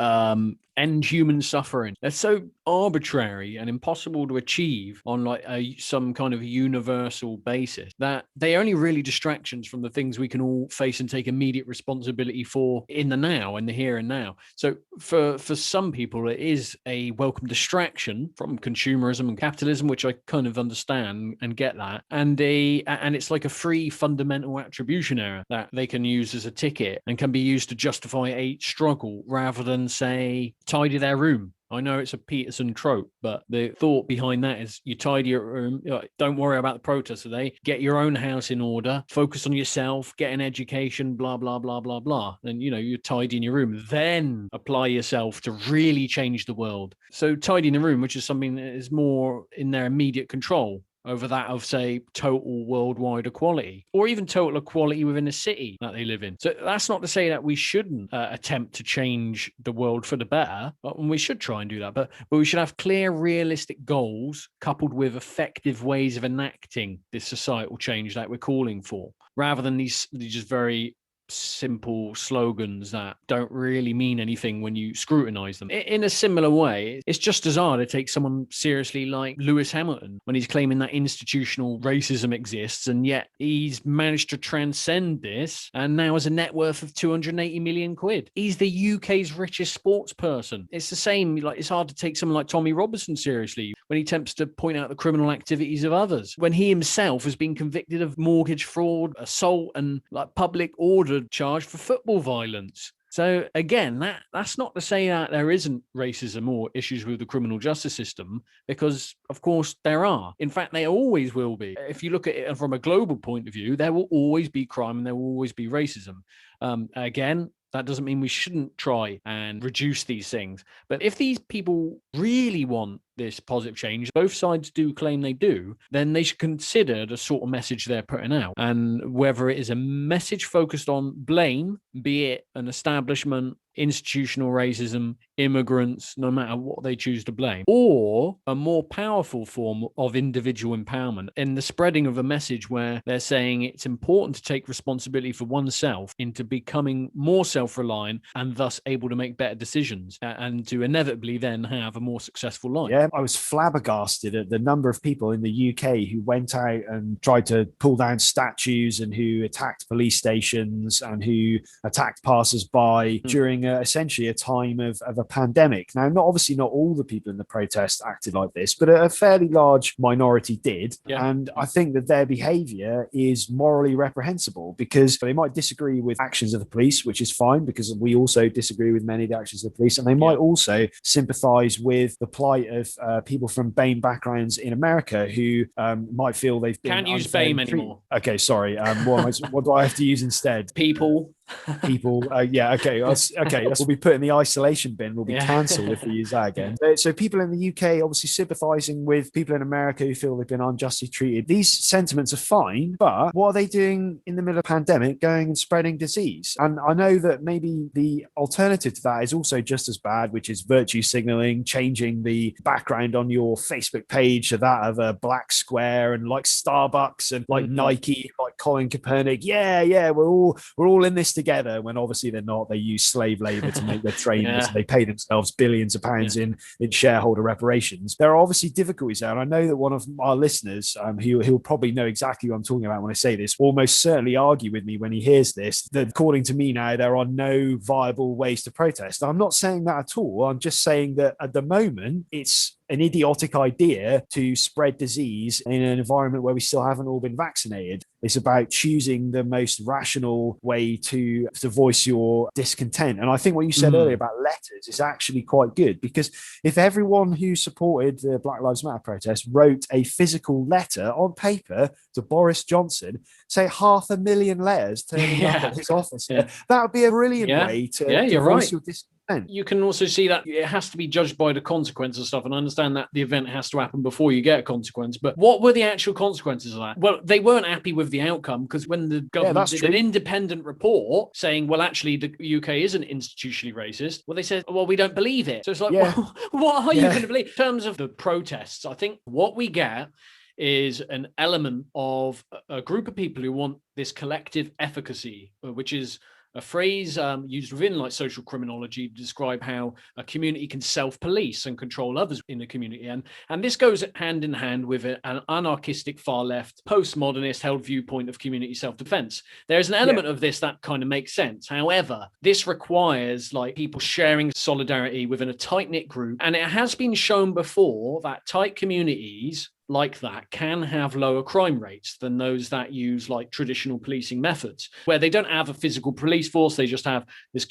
end human suffering, they're so arbitrary and impossible to achieve on like some kind of universal basis that they are only really distractions from the things we can all face and take immediate responsibility for in the now and the here and now. So for some people, it is a welcome distraction from consumerism and capitalism, which I kind of understand and get that. And it's like a free fundamental attribution error that they can use as a ticket and can be used to justify a struggle rather than, say, tidy their room. I know it's a Peterson trope, but the thought behind that is you tidy your room. Don't worry about the protests today. Get your own house in order. Focus on yourself. Get an education. Blah blah blah blah blah. And you're tidying your room. Then apply yourself to really change the world. So tidying the room, which is something that is more in their immediate control over that of, say, total worldwide equality, or even total equality within a city that they live in. So that's not to say that we shouldn't attempt to change the world for the better, and we should try and do that, but we should have clear, realistic goals coupled with effective ways of enacting this societal change that we're calling for, rather than these just very simple slogans that don't really mean anything when you scrutinize them. In a similar way, it's just as hard to take someone seriously like Lewis Hamilton when he's claiming that institutional racism exists, and yet he's managed to transcend this and now has a net worth of 280 million quid. He's the UK's richest sports person. It's the same, like it's hard to take someone like Tommy Robinson seriously when he attempts to point out the criminal activities of others, when he himself has been convicted of mortgage fraud, assault, and like public order charge for football violence. So again, that's not to say that there isn't racism or issues with the criminal justice system, because of course there are. In fact, there always will be. If you look at it from a global point of view, there will always be crime and there will always be racism. Again, that doesn't mean we shouldn't try and reduce these things. But if these people really want this positive change, both sides do claim they do, then they should consider the sort of message they're putting out. And whether it is a message focused on blame, be it an establishment, institutional racism, immigrants, no matter what they choose to blame, or a more powerful form of individual empowerment in the spreading of a message where they're saying it's important to take responsibility for oneself into becoming more self-reliant and thus able to make better decisions and to inevitably then have a more successful life. Yeah, I was flabbergasted at the number of people in the UK who went out and tried to pull down statues and who attacked police stations and who attacked passers-by during essentially a time of a pandemic. Now, obviously not all the people in the protest acted like this, but a fairly large minority did. Yeah. And I think that their behavior is morally reprehensible because they might disagree with actions of the police, which is fine because we also disagree with many of the actions of the police. And they might also sympathize with the plight of people from BAME backgrounds in America who might feel they've been... Can't use BAME anymore. Okay, sorry. What do I have to use instead? People. people. Okay. We'll be put in the isolation bin. We'll be cancelled if we use that again. So people in the UK obviously sympathising with people in America who feel they've been unjustly treated. These sentiments are fine, but what are they doing in the middle of a pandemic, going and spreading disease? And I know that maybe the alternative to that is also just as bad, which is virtue signalling, changing the background on your Facebook page to that of a black square, and like Starbucks and like Nike, like Colin Kaepernick. Yeah, we're all in this together, when obviously they're not. They use slave labor to make their trainers. And they pay themselves billions of pounds in shareholder reparations. There are obviously difficulties there, and I know that one of our listeners, he'll probably know exactly what I'm talking about when I say this, almost certainly argue with me when he hears this, that according to me now there are no viable ways to protest. I'm not saying that at all. I'm just saying that at the moment it's an idiotic idea to spread disease in an environment where we still haven't all been vaccinated. It's about choosing the most rational way to voice your discontent. And I think what you said earlier about letters is actually quite good, because if everyone who supported the Black Lives Matter protest wrote a physical letter on paper to Boris Johnson, say 500,000 letters turning up at his office, that would be a brilliant way to voice your discontent. You can also see that it has to be judged by the consequences and stuff, and I understand that the event has to happen before you get a consequence, but what were the actual consequences of that? Well, they weren't happy with the outcome, because when the government did an independent report saying, well, actually the UK isn't institutionally racist, well, they said, well, we don't believe it. So it's like, well, what are you going to believe? In terms of the protests, I think what we get is an element of a group of people who want this collective efficacy, which is a phrase used within like social criminology to describe how a community can self-police and control others in the community. And this goes hand in hand with an anarchistic far-left, postmodernist held viewpoint of community self-defense. There's an element of this that kind of makes sense. However, this requires like people sharing solidarity within a tight-knit group. And it has been shown before that tight communities like that can have lower crime rates than those that use like traditional policing methods, where they don't have a physical police force. They just have this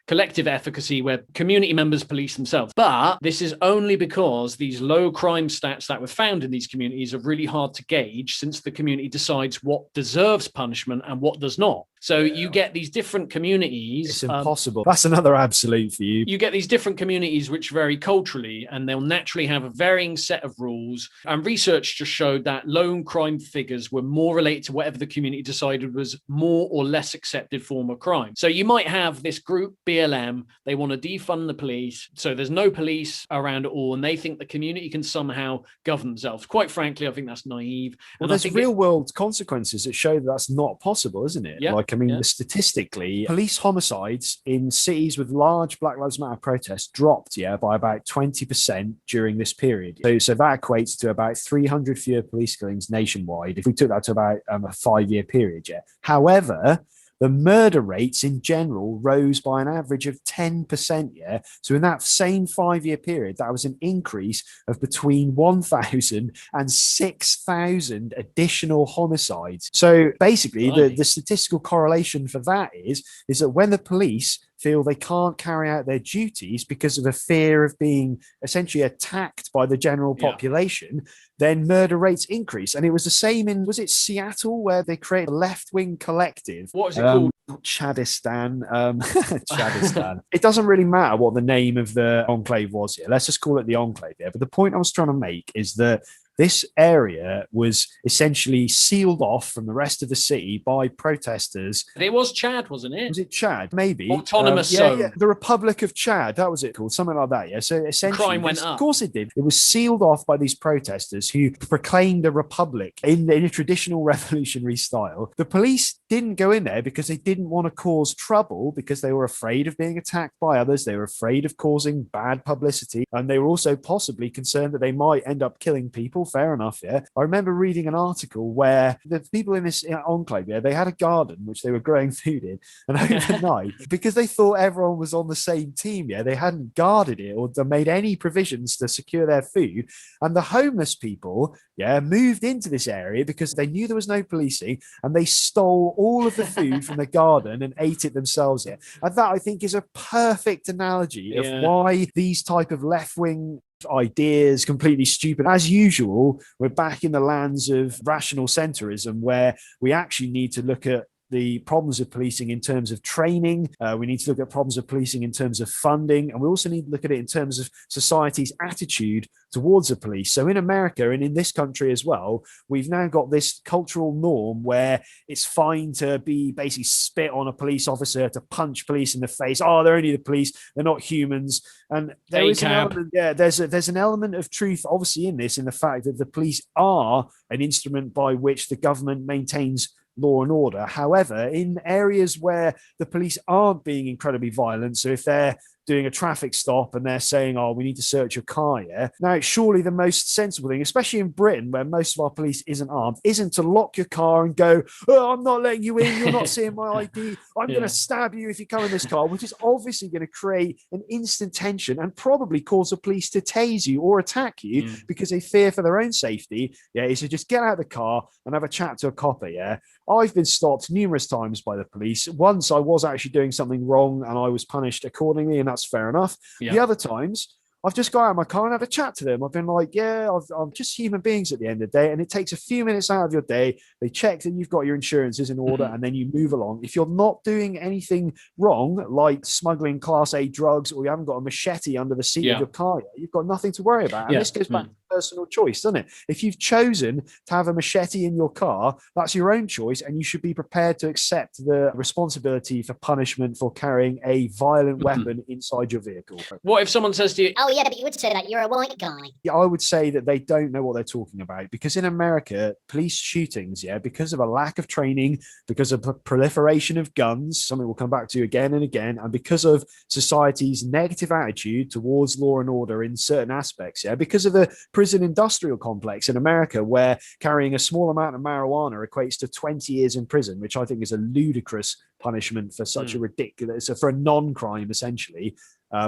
collective efficacy where community members police themselves. But this is only because these low crime stats that were found in these communities are really hard to gauge, since the community decides what deserves punishment and what does not. So you get these different communities. It's impossible. That's another absolute for you. You get these different communities which vary culturally, and they'll naturally have a varying set of rules. And research just showed that low crime figures were more related to whatever the community decided was more or less accepted form of crime. So you might have this group, BLM, they want to defund the police. So there's no police around at all, and they think the community can somehow govern themselves. Quite frankly, I think that's naive. Well, there's real world consequences that show that that's not possible, isn't it? Yeah. Like, I mean, statistically, police homicides in cities with large Black Lives Matter protests dropped, by about 20% during this period. So that equates to about 300 fewer police killings nationwide, if we took that to about a 5-year period. However, the murder rates in general rose by an average of 10%. So in that same 5-year period, that was an increase of between 1,000 and 6,000 additional homicides. So basically, the statistical correlation for that is that when the police feel they can't carry out their duties because of a fear of being essentially attacked by the general population, then murder rates increase. And it was the same in, was it Seattle, where they created a left-wing collective? What was it called? Chadistan. Chadistan. It doesn't really matter what the name of the enclave was here. Let's just call it the enclave here. But the point I was trying to make is that this area was essentially sealed off from the rest of the city by protesters. It was Chad, wasn't it? Was it Chad? Maybe. Autonomous zone. The Republic of Chad. That was it called. Something like that. So essentially, crime went up. Of course it did. It was sealed off by these protesters who proclaimed a republic in a traditional revolutionary style. The police didn't go in there because they didn't want to cause trouble, because they were afraid of being attacked by others. They were afraid of causing bad publicity. And they were also possibly concerned that they might end up killing people. Fair enough. I remember reading an article where the people in this enclave, they had a garden which they were growing food in, and overnight, because they thought everyone was on the same team, they hadn't guarded it or made any provisions to secure their food. And the homeless people, moved into this area because they knew there was no policing, and they stole all of the food from the garden and ate it themselves. And that, I think, is a perfect analogy of why these type of left-wing ideas completely stupid. As usual, we're back in the lands of rational centrism, where we actually need to look at the problems of policing in terms of training. We need to look at problems of policing in terms of funding. And we also need to look at it in terms of society's attitude towards the police. So in America and in this country as well, we've now got this cultural norm where it's fine to be basically spit on a police officer, to punch police in the face. Oh, they're only the police. They're not humans. And there is an element, there's an element of truth, obviously, in this, in the fact that the police are an instrument by which the government maintains law and order. However, in areas where the police aren't being incredibly violent, so if they're doing a traffic stop and they're saying, oh, we need to search your car, yeah? Now, surely the most sensible thing, especially in Britain, where most of our police isn't armed, isn't to lock your car and go, oh, I'm not letting you in, you're not seeing my ID, I'm going to stab you if you come in this car, which is obviously going to create an instant tension and probably cause the police to tase you or attack you because they fear for their own safety. Yeah, so just get out of the car and have a chat to a copper, yeah? I've been stopped numerous times by the police. Once I was actually doing something wrong and I was punished accordingly, and that's fair enough. The other times, I've just got out of my car and had a chat to them. I've been like, I'm just human beings at the end of the day. And it takes a few minutes out of your day. They check that you've got your insurances in order and then you move along. If you're not doing anything wrong, like smuggling Class A drugs, or you haven't got a machete under the seat of your car, you've got nothing to worry about. And this goes back to personal choice, doesn't it? If you've chosen to have a machete in your car, that's your own choice. And you should be prepared to accept the responsibility for punishment for carrying a violent weapon inside your vehicle. What if someone says to you, oh, yeah, but you would say that you're a white guy. Yeah, I would say that they don't know what they're talking about, because in America, police shootings, because of a lack of training, because of proliferation of guns, something we'll come back to again and again, and because of society's negative attitude towards law and order in certain aspects, because of the prison industrial complex in America, where carrying a small amount of marijuana equates to 20 years in prison, which I think is a ludicrous punishment for such a ridiculous, for a non-crime essentially.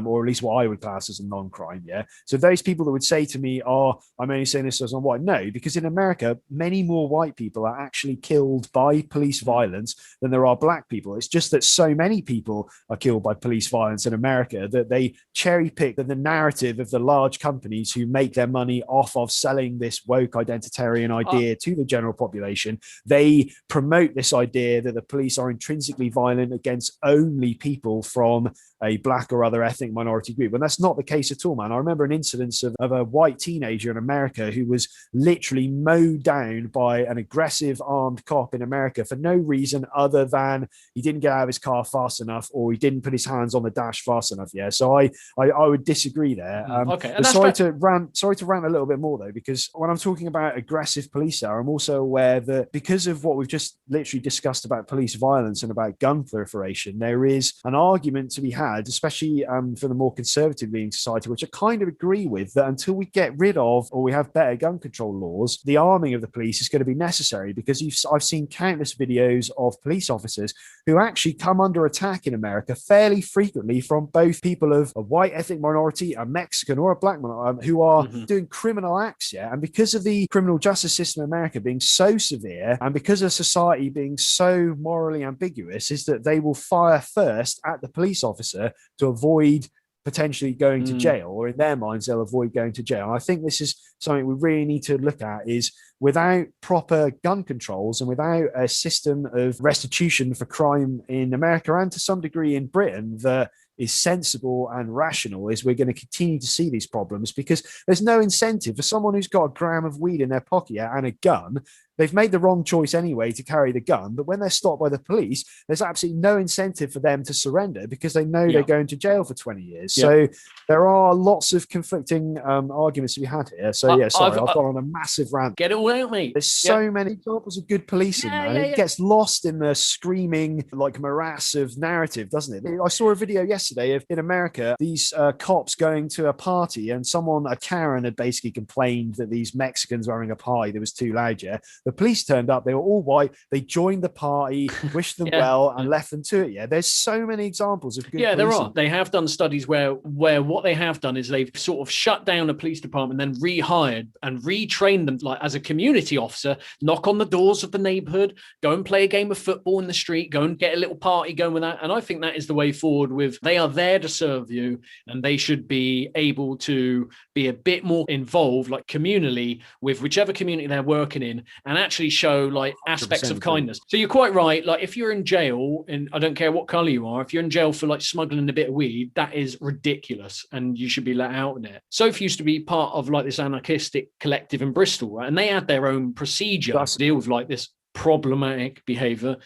Or at least what I would class as a non-crime, So those people that would say to me, oh, I'm only saying this as I'm white. No, because in America, many more white people are actually killed by police violence than there are black people. It's just that so many people are killed by police violence in America that they cherry pick the narrative of the large companies who make their money off of selling this woke identitarian idea to the general population. They promote this idea that the police are intrinsically violent against only people from a black or other ethnic minority group. And that's not the case at all, man. I remember an incident of a white teenager in America who was literally mowed down by an aggressive armed cop in America for no reason other than he didn't get out of his car fast enough, or he didn't put his hands on the dash fast enough. So I would disagree there. And sorry to rant a little bit more though, because when I'm talking about aggressive police there, I'm also aware that because of what we've just literally discussed about police violence and about gun proliferation, there is an argument to be had, especially for the more conservative leaning society, which I kind of agree with, that until we get rid of, or we have better gun control laws, the arming of the police is going to be necessary, because I've seen countless videos of police officers who actually come under attack in America fairly frequently from both people of a white ethnic minority, a Mexican or a black minority, who are doing criminal acts, and because of the criminal justice system in America being so severe, and because of society being so morally ambiguous, is that they will fire first at the police officer to avoid potentially going to jail, or in their minds they'll avoid going to jail. And I think this is something we really need to look at, is without proper gun controls and without a system of restitution for crime in America, and to some degree in Britain, that is sensible and rational, is we're going to continue to see these problems, because there's no incentive for someone who's got a gram of weed in their pocket and a gun. They've made the wrong choice anyway to carry the gun, but when they're stopped by the police, there's absolutely no incentive for them to surrender, because they know they're going to jail for 20 years. So there are lots of conflicting arguments to be had here. So I've gone on a massive rant. Get it all out, mate. There's so many examples of good policing, man. It gets lost in the screaming like morass of narrative, doesn't it? I saw a video yesterday of, in America, these cops going to a party, and a Karen had basically complained that these Mexicans were having a party that was too loud. The police turned up, they were all white, they joined the party, wished them well, and left them to it. There's so many examples of good policing. There are. They have done studies where what they have done is they've sort of shut down a police department, then rehired and retrained them, like as a community officer, knock on the doors of the neighborhood, go and play a game of football in the street, go and get a little party going with that. And I think that is the way forward. They are there to serve you, and they should be able to be a bit more involved, like communally, with whichever community they're working in, and and actually show like aspects of 100% kindness. So you're quite right. Like if you're in jail, and I don't care what color you are, if you're in jail for like smuggling a bit of weed, that is ridiculous and you should be let out in it. Soph used to be part of like this anarchistic collective in Bristol, right? And they had their own procedure to deal with like this problematic behavior,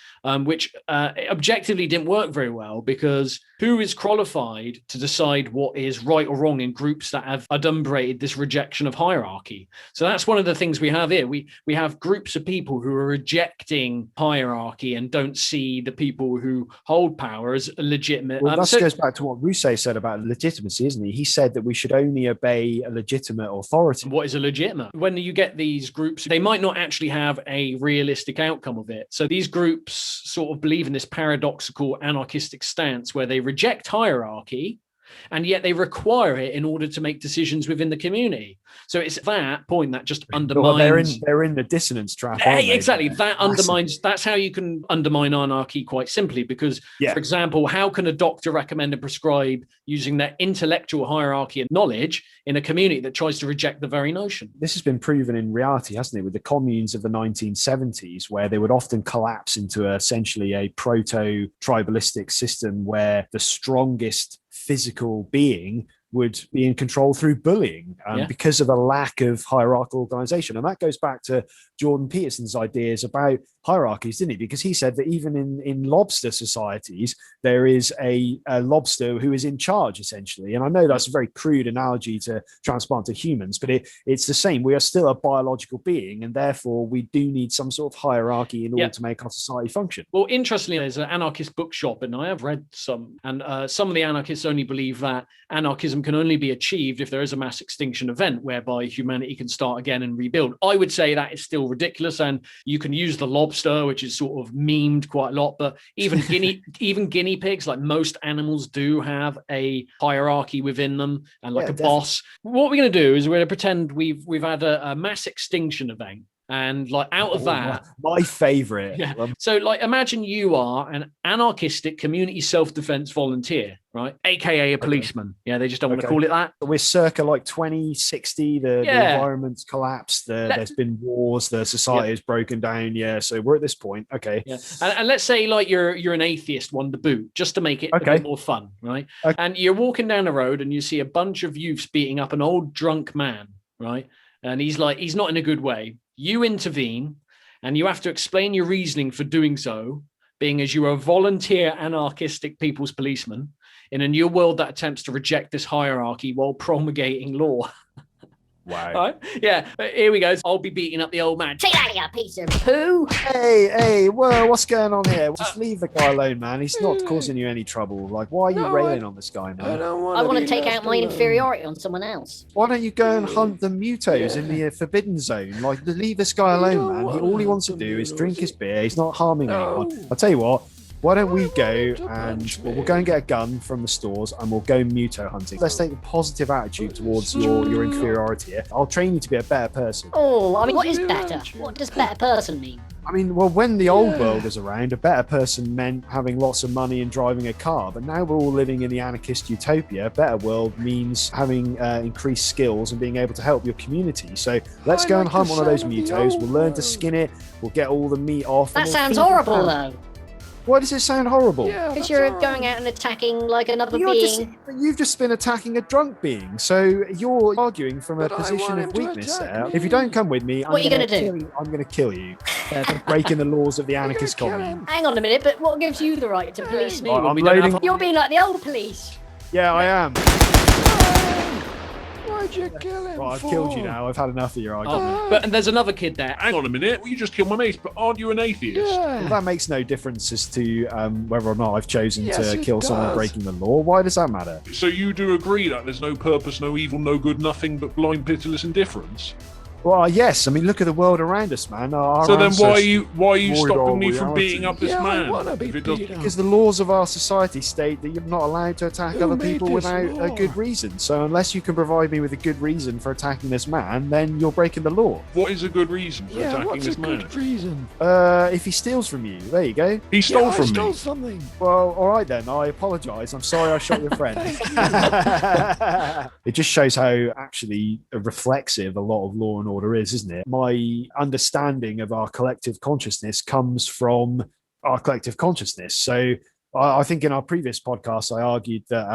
which objectively didn't work very well, because who is qualified to decide what is right or wrong in groups that have adumbrated this rejection of hierarchy? So that's one of the things we have here. We have groups of people who are rejecting hierarchy and don't see the people who hold power as legitimate. Well, that goes back to what Rousseau said about legitimacy, isn't he? He said that we should only obey a legitimate authority. What is a legitimate? When you get these groups, they might not actually have a realistic outcome of it. So these groups sort of believe in this paradoxical anarchistic stance where they reject hierarchy, and yet they require it in order to make decisions within the community. So it's that point that just undermines. They're in the dissonance trap. Exactly. That undermines. That's how you can undermine anarchy quite simply. Because, for example, how can a doctor recommend and prescribe using their intellectual hierarchy and knowledge in a community that tries to reject the very notion? This has been proven in reality, hasn't it, with the communes of the 1970s, where they would often collapse into essentially a proto-tribalistic system where the strongest physical being would be in control through bullying because of a lack of hierarchical organization. And that goes back to Jordan Peterson's ideas about hierarchies, didn't he? Because he said that even in lobster societies, there is a lobster who is in charge, essentially. And I know that's a very crude analogy to transplant to humans, but it's the same. We are still a biological being, and therefore we do need some sort of hierarchy in order to make our society function. Well, interestingly, there's an anarchist bookshop, and I have read some, and some of the anarchists only believe that anarchism can only be achieved if there is a mass extinction event whereby humanity can start again and rebuild. I would say that is still ridiculous, and you can use the lobster, which is sort of memed quite a lot, but even guinea pigs, like most animals, do have a hierarchy within them and like a boss. What we're going to do is we're going to pretend we've had a mass extinction event. And like out of that, my favorite. Yeah. So like imagine you are an anarchistic community self-defense volunteer, right? AKA a policeman. Yeah, they just don't want to call it that. We're circa like 2060, the environment's collapsed, there's been wars, the society is broken down. Yeah, so we're at this point. Okay. Yeah. And let's say like you're an atheist one to boot, just to make it a bit more fun, right? Okay. And you're walking down the road and you see a bunch of youths beating up an old drunk man, right? And he's not in a good way. You intervene, and you have to explain your reasoning for doing so, being as you are a volunteer anarchistic people's policeman in a new world that attempts to reject this hierarchy while promulgating law. Wow. Right? Yeah, here we go. I'll be beating up the old man. Take out your piece of poo. Hey, whoa, what's going on here? Just leave the guy alone, man. He's not causing you any trouble. Like, why are you railing on this guy, man? I want to take out my inferiority on someone else. Why don't you go and hunt the mutos in the forbidden zone? Like, leave this guy alone, man. All he wants to do is drink his beer. He's not harming anyone. I'll tell you what. Why don't we go and we'll go and get a gun from the stores and we'll go muto hunting. Let's take a positive attitude towards your inferiority here. I'll train you to be a better person. Oh, I mean, what is better? What does better person mean? I mean, well, when the old world was around, a better person meant having lots of money and driving a car. But now we're all living in the anarchist utopia. A better world means having increased skills and being able to help your community. So let's go and hunt one of those mutos. We'll learn to skin it. We'll get all the meat off. That sounds horrible, though. Why does it sound horrible? Because you're going out and attacking like another being. You've just been attacking a drunk being, so you're arguing from a position of weakness there. If you don't come with me, what are you going to do? I'm going to kill you for breaking the laws of the anarchist commune. Hang on a minute, but what gives you the right to police me? You're being like the old police. Yeah, I am. Why'd you kill him? Well, I've killed you now. I've had enough of your argument. And there's another kid there. Hang on a minute. You just killed my mate, but aren't you an atheist? Well, that makes no difference as to whether or not I've chosen to kill someone breaking the law. Why does that matter? So you do agree that there's no purpose, no evil, no good, nothing but blind, pitiless indifference? Well, yes. I mean, look at the world around us, man. So then why are you stopping me from beating up this man? Because the laws of our society state that you're not allowed to attack other people without a good reason. So unless you can provide me with a good reason for attacking this man, then you're breaking the law. What is a good reason for attacking this man? Good reason? If he steals from you, there you go. He stole from me. Stole something. Well, all right then. I apologise. I'm sorry I shot your friend. It just shows how actually reflexive a lot of law and order is, isn't it? My understanding of our collective consciousness comes from our collective consciousness. So I think in our previous podcast, I argued that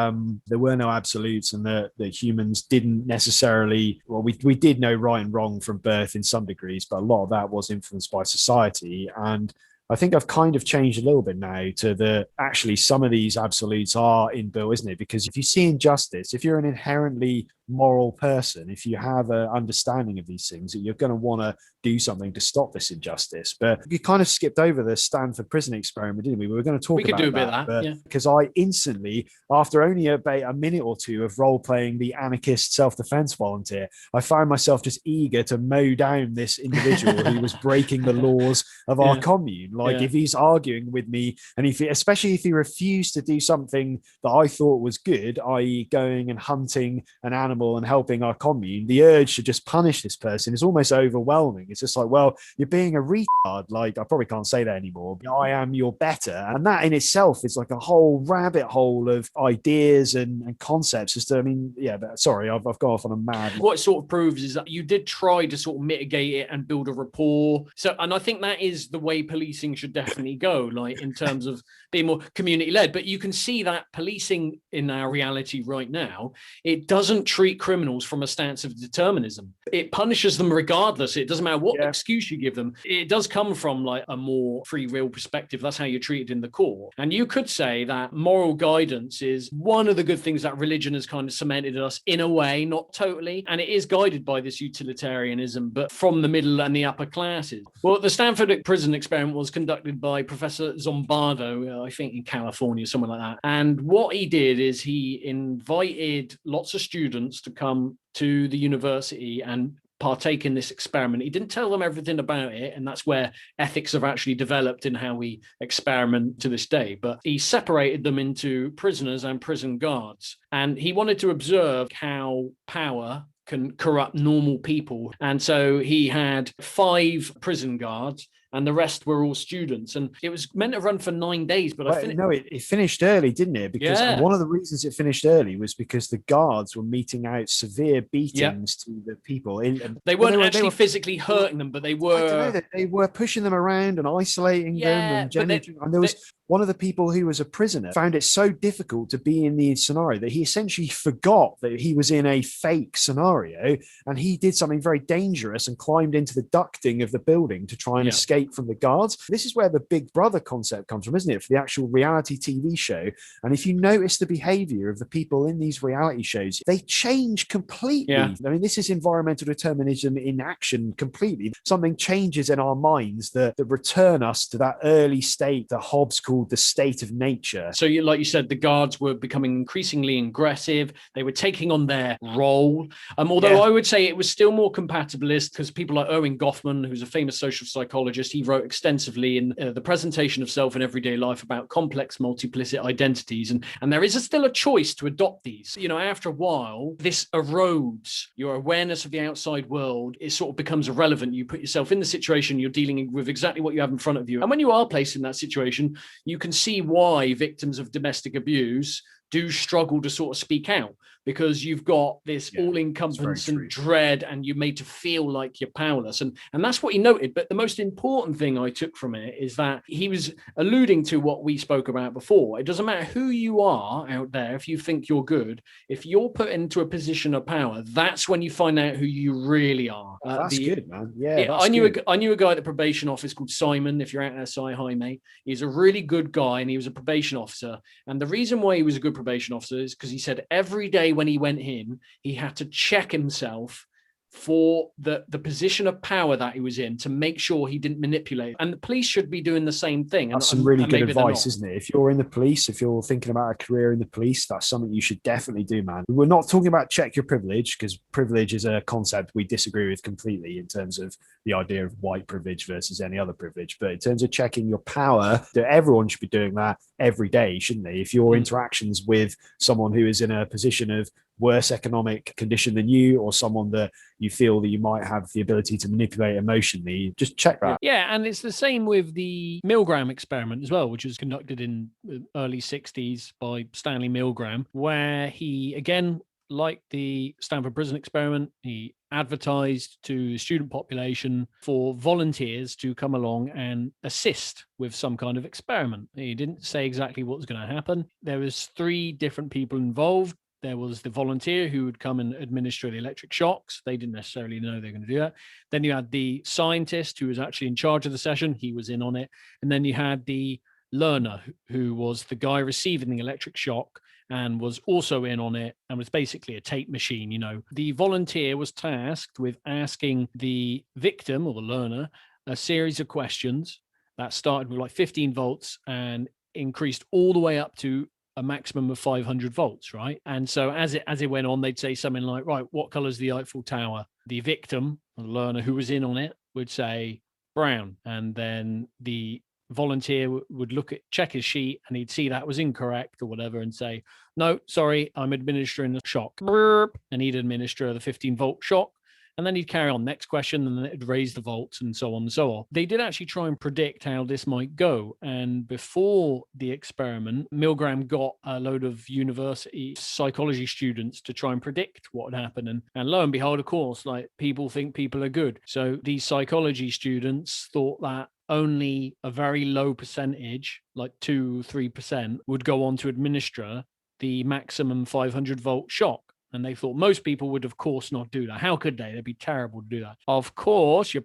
there were no absolutes and that humans didn't necessarily, well, we did know right and wrong from birth in some degrees, but a lot of that was influenced by society. And I think I've kind of changed a little bit now to the actually some of these absolutes are inbuilt, isn't it? Because if you see injustice, if you're an inherently moral person, if you have an understanding of these things, that you're going to want to do something to stop this injustice. But you kind of skipped over the Stanford prison experiment, didn't we? We were going to talk about that. We could do a bit of that, yeah. Because I instantly, after only about a minute or two of role-playing the anarchist self-defense volunteer, I found myself just eager to mow down this individual who was breaking the laws of our commune. Like if he's arguing with me, and especially if he refused to do something that I thought was good, i.e. going and hunting an animal and helping our commune, the urge to just punish this person is almost overwhelming. It's just like, well, you're being a retard. Like, I probably can't say that anymore. I am your better. And that in itself is like a whole rabbit hole of ideas and concepts. Just to, I mean, yeah, but sorry, I've gone off on a mad. What it sort of proves is that you did try to sort of mitigate it and build a rapport. So, and I think that is the way policing should definitely go, like in terms of being more community led. But you can see that policing in our reality right now, it doesn't treat criminals from a stance of determinism. It punishes them regardless. It doesn't matter what excuse you give them. It does come from like a more free will perspective. That's how you're treated in the court. And you could say that moral guidance is one of the good things that religion has kind of cemented us in a way, not totally. And it is guided by this utilitarianism, but from the middle and the upper classes. Well, the Stanford prison experiment was conducted by Professor Zombardo, I think in California, somewhere like that. And what he did is he invited lots of students to come to the university and partake in this experiment. He didn't tell them everything about it, and that's where ethics have actually developed in how we experiment to this day. But he separated them into prisoners and prison guards, and he wanted to observe how power can corrupt normal people. And so he had 5 prison guards, and the rest were all students. And it was meant to run for 9 days, but it finished early, didn't it? Because one of the reasons it finished early was because the guards were meting out severe beatings to the people. They weren't actually physically hurting them, but they were. They were pushing them around and isolating them. And there was one of the people who was a prisoner found it so difficult to be in the scenario that he essentially forgot that he was in a fake scenario, and he did something very dangerous and climbed into the ducting of the building to try and escape from the guards. This is where the Big Brother concept comes from, isn't it? For the actual reality TV show. And if you notice the behavior of the people in these reality shows, they change completely. I mean, this is environmental determinism in action completely. Something changes in our minds that return us to that early state that Hobbes called the state of nature. So like you said, the guards were becoming increasingly aggressive. They were taking on their role. Although I would say it was still more compatibilist, because people like Erwin Goffman, who's a famous social psychologist, he wrote extensively in The Presentation of Self in Everyday Life about complex multiplicit identities. And there is still a choice to adopt these. You know, after a while, this erodes your awareness of the outside world. It sort of becomes irrelevant. You put yourself in the situation, you're dealing with exactly what you have in front of you. And when you are placed in that situation, you can see why victims of domestic abuse do struggle to sort of speak out, because you've got this all-encompassing dread and you're made to feel like you're powerless. And that's what he noted. But the most important thing I took from it is that he was alluding to what we spoke about before. It doesn't matter who you are out there. If you think you're good, if you're put into a position of power, that's when you find out who you really are. That's good, man. I knew a guy at the probation office called Simon. If you're out there, Si, hi, mate. He's a really good guy, and he was a probation officer. And the reason why he was a good probation officer is because he said every day when he went in, he had to check himself for the position of power that he was in to make sure he didn't manipulate. And the police should be doing the same thing. That's some really good advice, isn't it? If you're in the police, if you're thinking about a career in the police, that's something you should definitely do, man. We're not talking about check your privilege, because privilege is a concept we disagree with completely in terms of the idea of white privilege versus any other privilege. But in terms of checking your power, everyone should be doing that every day, shouldn't they? If your interactions with someone who is in a position of worse economic condition than you, or someone that you feel that you might have the ability to manipulate emotionally, just check that. Yeah, and it's the same with the Milgram experiment as well, which was conducted in the early 60s by Stanley Milgram, where he, again, like the Stanford prison experiment, he advertised to the student population for volunteers to come along and assist with some kind of experiment. He didn't say exactly what was going to happen. There was 3 different people involved. There was the volunteer who would come and administer the electric shocks. They didn't necessarily know they were going to do that. Then you had the scientist who was actually in charge of the session. He was in on it. And then you had the learner who was the guy receiving the electric shock and was also in on it and was basically a tape machine. You know, the volunteer was tasked with asking the victim or the learner a series of questions that started with like 15 volts and increased all the way up to a maximum of 500 volts, right? And so as it went on, they'd say something like, right, what color is the Eiffel Tower? The victim, the learner who was in on it, would say brown. And then the volunteer would check his sheet, and he'd see that was incorrect or whatever and say, no, sorry, I'm administering a shock. And he'd administer the 15-volt shock. And then he'd carry on, next question, and then it'd raise the volts and so on and so on. They did actually try and predict how this might go. And before the experiment, Milgram got a load of university psychology students to try and predict what would happen. And lo and behold, of course, like, people think people are good. So these psychology students thought that only a very low percentage, like 2-3%, would go on to administer the maximum 500-volt shock. And they thought most people would, of course, not do that. How could they? They'd be terrible to do that. Of course, you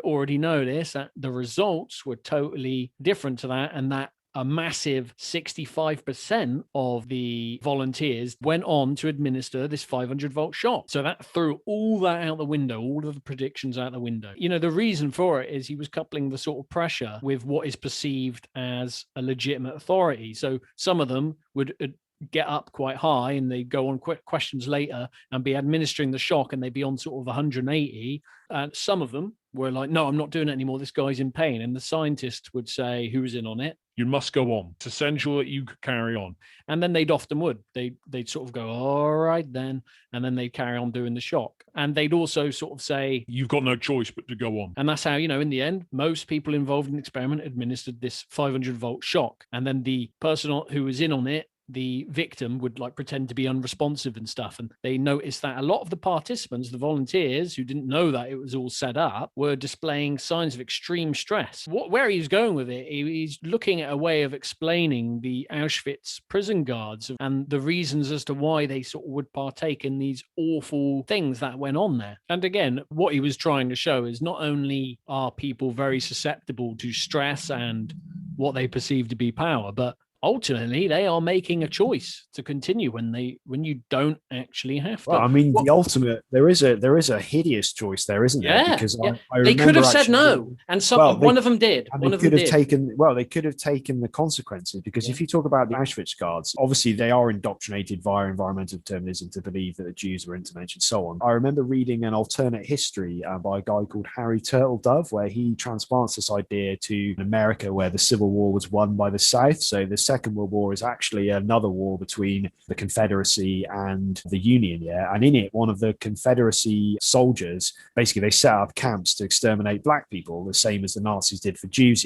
already know this, that the results were totally different to that, and that a massive 65% of the volunteers went on to administer this 500-volt shock. So that threw all that out the window, all of the predictions out the window. You know, the reason for it is he was coupling the sort of pressure with what is perceived as a legitimate authority. So some of them would get up quite high and they go on quick questions later and be administering the shock, and they'd be on sort of 180. And some of them were like, no, I'm not doing it anymore. This guy's in pain. And the scientist would say, who was in on it? You must go on. It's essential that you carry on. And then they'd often would. They'd sort of go, all right then. And then they'd carry on doing the shock. And they'd also sort of say, you've got no choice but to go on. And that's how, you know, in the end, most people involved in the experiment administered this 500-volt shock. And then the person who was in on it, the victim, would like pretend to be unresponsive and stuff. And they noticed that a lot of the participants, the volunteers who didn't know that it was all set up, were displaying signs of extreme stress. Where he's going with it, he's looking at a way of explaining the Auschwitz prison guards and the reasons as to why they sort of would partake in these awful things that went on there. And again, what he was trying to show is not only are people very susceptible to stress and what they perceive to be power, but ultimately they are making a choice to continue when you don't actually have to. Well, I mean, the ultimate, there is a hideous choice there, isn't there? Yeah, because yeah. I They could have remember said no, and one of them did. And they could have taken the consequences, because if you talk about the Auschwitz guards, obviously they are indoctrinated via environmental determinism to believe that the Jews were intermentioned and so on. I remember reading an alternate history by a guy called Harry Turtledove, where he transplants this idea to America, where the Civil War was won by the South. So the Second World War is actually another war between the Confederacy and the Union, and in it, one of the Confederacy soldiers, basically they set up camps to exterminate black people, the same as the Nazis did for Jews,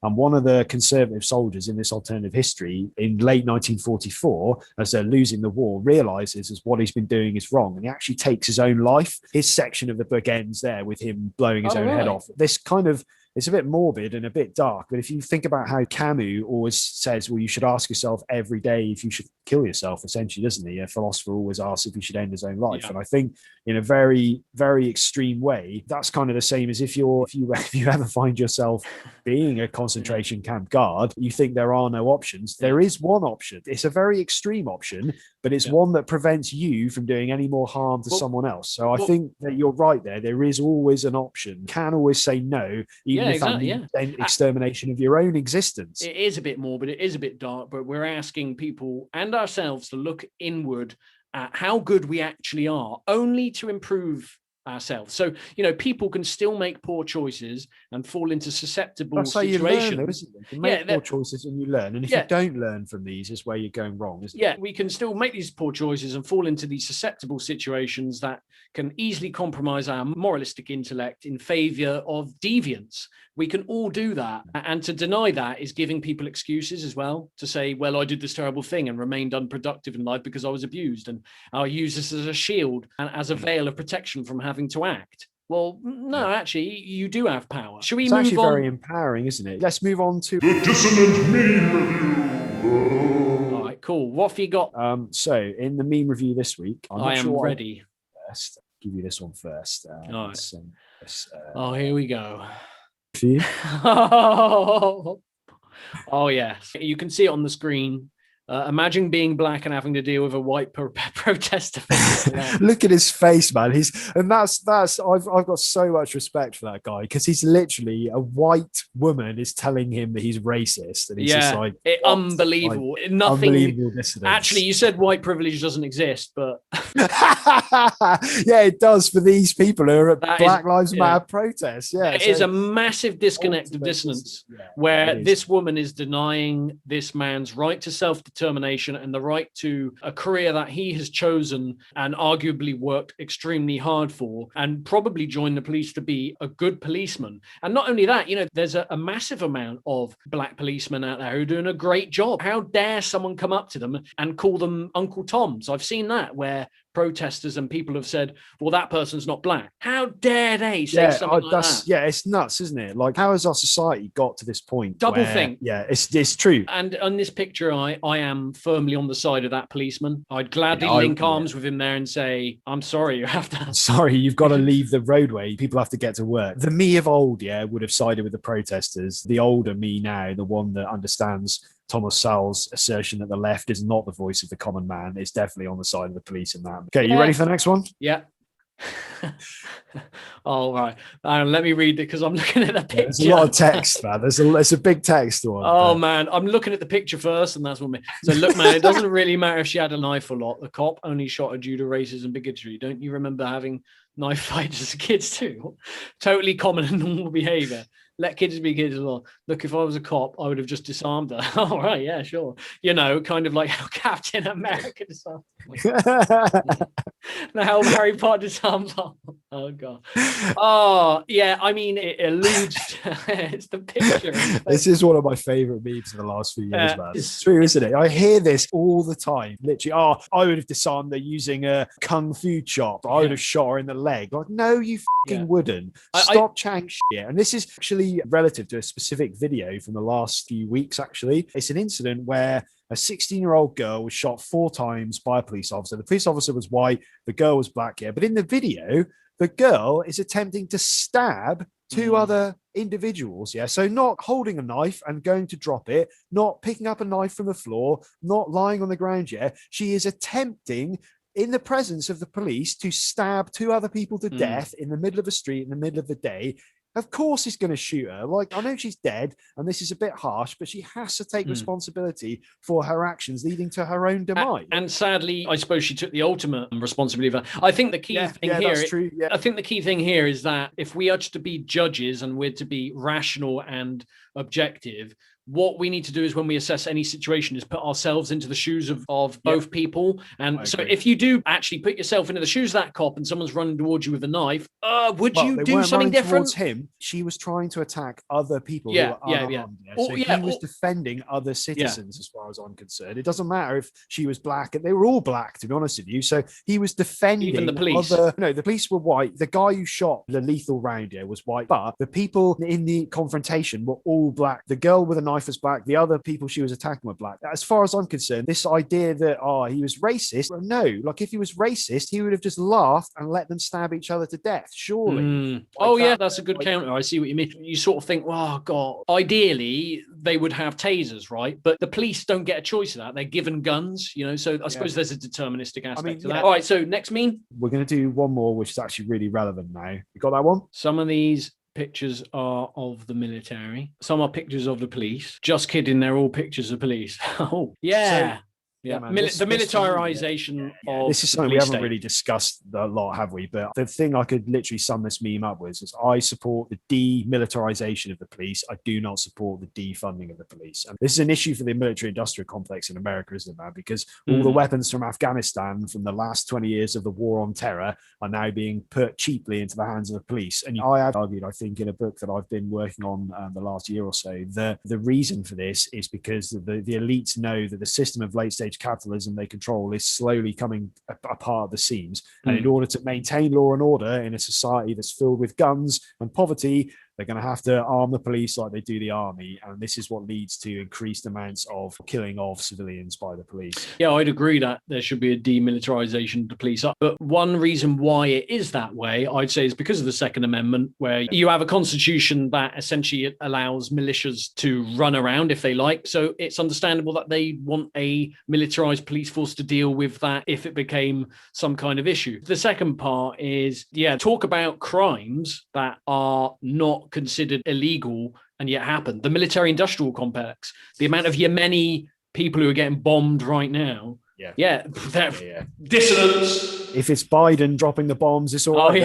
and one of the conservative soldiers in this alternative history in late 1944, as they're losing the war, realizes as what he's been doing is wrong, and he actually takes his own life. His section of the book ends there with him blowing his own head off. This kind of, it's a bit morbid and a bit dark, but if you think about how Camus always says, well, you should ask yourself every day if you should kill yourself, essentially, doesn't he? A philosopher always asks if he should end his own life. And I think in a very, very extreme way, that's kind of the same as if you ever find yourself being a concentration camp guard, you think there are no options. There is one option. It's a very extreme option, but it's one that prevents you from doing any more harm to someone else. So I think that you're right there. There is always an option. You can always say no, even if that means extermination of your own existence. It is a bit morbid, it is a bit dark, but we're asking people and ourselves to look inward at how good we actually are, only to improve ourselves. So, people can still make poor choices and fall into susceptible That's how situations. you learn, though, isn't it? You make poor choices and you learn. And if you don't learn from these, is where you're going wrong, isn't it? Yeah, we can still make these poor choices and fall into these susceptible situations that can easily compromise our moralistic intellect in favor of deviance. We can all do that. And to deny that is giving people excuses as well, to say, well, I did this terrible thing and remained unproductive in life because I was abused, and I'll use this as a shield and as a veil of protection from having to act. Well, no, actually, you do have power. Should we move on? It's actually very empowering, isn't it? Let's move on to the Dissonant Meme Review. All right, cool. What have you got? So, in the meme review this week, I am ready. First, I'll give you this one first. All right. Here we go. For you? Oh, yes. You can see it on the screen. Imagine being black and having to deal with a white protester. Look at his face, man. I've got so much respect for that guy, because he's literally a white woman is telling him that he's racist, and he's just like, unbelievable. Like, nothing. Unbelievable dissidence. Actually, you said white privilege doesn't exist, but yeah, it does for these people who are at Black Lives Matter protests. Yeah, it is a massive disconnect of dissonance, where this woman is denying this man's right to self-determination and the right to a career that he has chosen and arguably worked extremely hard for, and probably joined the police to be a good policeman. And not only that, there's a massive amount of black policemen out there who are doing a great job. How dare someone come up to them and call them Uncle Toms? I've seen that, where protesters and people have said, well, that person's not black. How dare they say something like that? Yeah, it's nuts, isn't it? Like, how has our society got to this point? Double think. Yeah, it's true. And on this picture, I am firmly on the side of that policeman. I'd gladly link arms with him there and say, I'm sorry, you have to. Sorry, you've got to leave the roadway. People have to get to work. The me of old, would have sided with the protesters. The older me now, the one that understands Thomas Sowell's assertion that the left is not the voice of the common man, is definitely on the side of the police in that. Okay, you ready for the next one? Yeah. All right. Let me read it, because I'm looking at the picture. There's a lot of text, man. There's a big text one. Oh, man. I'm looking at the picture first, and that's what me. So, look, man, it doesn't really matter if she had a knife or not. The cop only shot her due to racism and bigotry. Don't you remember having knife fights as kids too? Totally common and normal behavior. Let kids be kids as well. Look, if I was a cop, I would have just disarmed her. All right, yeah, sure. Kind of like how Captain America disarmed her. Now Harry Potter disarms her. Oh, God. Oh, yeah, I mean, it alludes to it's the picture. This is one of my favourite memes in the last few years, man. It's true, isn't it? I hear this all the time. Literally, I would have disarmed her using a kung fu chop. I would have shot her in the leg. Like, no, you fucking wouldn't. Stop chatting shit. And this is actually relative to a specific video from the last few weeks, actually. It's an incident where a 16-year-old girl was shot 4 times by a police officer. The police officer was white, the girl was black, but in the video, the girl is attempting to stab 2 other individuals, so not holding a knife and going to drop it, not picking up a knife from the floor, not lying on the ground she is attempting, in the presence of the police, to stab 2 other people to death in the middle of a street in the middle of the day. Of course he's going to shoot her. Like, I know she's dead and this is a bit harsh, but she has to take responsibility for her actions leading to her own demise. And sadly, I suppose she took the ultimate responsibility of that. I think the key thing here, that's true. I think the key thing here is that if we are to be judges and we're to be rational and objective, what we need to do is, when we assess any situation, is put ourselves into the shoes of both people. And so if you do actually put yourself into the shoes of that cop and someone's running towards you with a knife, would you do something different? Towards him, she was trying to attack other people who were unarmed. So he was defending other citizens, as far as I'm concerned. It doesn't matter if she was black. They were all black, to be honest with you. So he was defending even the police. The police were white. The guy who shot the lethal round was white. But the people in the confrontation were all black. The girl with a knife was black. The other people she was attacking were black. As far as I'm concerned, this idea that he was racist, no, like, if he was racist, he would have just laughed and let them stab each other to death, surely. That's a good counter. I see what you mean. You sort of think, oh God, ideally they would have tasers, right? But the police don't get a choice of that. They're given guns, so I suppose there's a deterministic aspect to that. All right, so next meme. We're going to do one more, which is actually really relevant now. You got that one? Some of these pictures are of the military. Some are pictures of the police. Just kidding, they're all pictures of police. Oh, yeah. Yeah, man, the militarization of this is something we haven't really discussed a lot, have we? But the thing I could literally sum this meme up with is I support the demilitarization of the police. I do not support the defunding of the police. And this is an issue for the military-industrial complex in America, isn't it, man? Because all the weapons from Afghanistan from the last 20 years of the war on terror are now being put cheaply into the hands of the police. And I have argued, I think, in a book that I've been working on the last year or so, the reason for this is because the elites know that the system of late-stage capitalism they control is slowly coming apart at the seams. And in order to maintain law and order in a society that's filled with guns and poverty, they're going to have to arm the police like they do the army. And this is what leads to increased amounts of killing of civilians by the police. Yeah, I'd agree that there should be a demilitarization of the police. But one reason why it is that way, I'd say, is because of the Second Amendment, where you have a constitution that essentially allows militias to run around if they like. So it's understandable that they want a militarized police force to deal with that if it became some kind of issue. The second part is, talk about crimes that are not considered illegal and yet happen. The military-industrial complex, the amount of Yemeni people who are getting bombed right now. Dissonance. If it's Biden dropping the bombs, it's all right.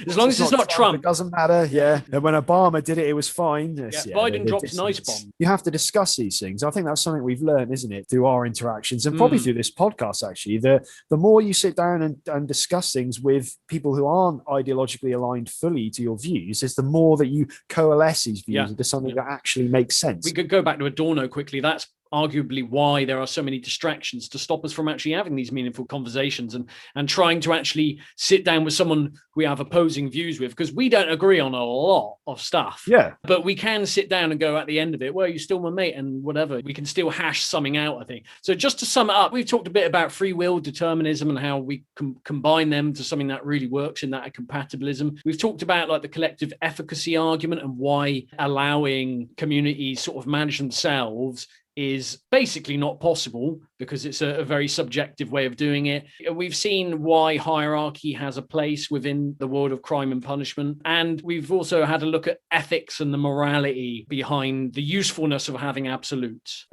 As long as it's not Trump. It doesn't matter. And when Obama did it, it was fine. Biden drops nice bombs. You have to discuss these things. I think that's something we've learned, isn't it, through our interactions and probably through this podcast, actually. The more you sit down and discuss things with people who aren't ideologically aligned fully to your views, is the more that you coalesce these views into something that actually makes sense. We could go back to Adorno quickly. That's arguably why there are so many distractions to stop us from actually having these meaningful conversations and trying to actually sit down with someone we have opposing views with, because we don't agree on a lot of stuff. But we can sit down and go at the end of it, well, you're still my mate and whatever. We can still hash something out, I think. So just to sum it up, we've talked a bit about free will, determinism, and how we can combine them to something that really works in that compatibilism. We've talked about like the collective efficacy argument and why allowing communities sort of manage themselves is basically not possible because it's a very subjective way of doing it. We've seen why hierarchy has a place within the world of crime and punishment. And we've also had a look at ethics and the morality behind the usefulness of having absolutes.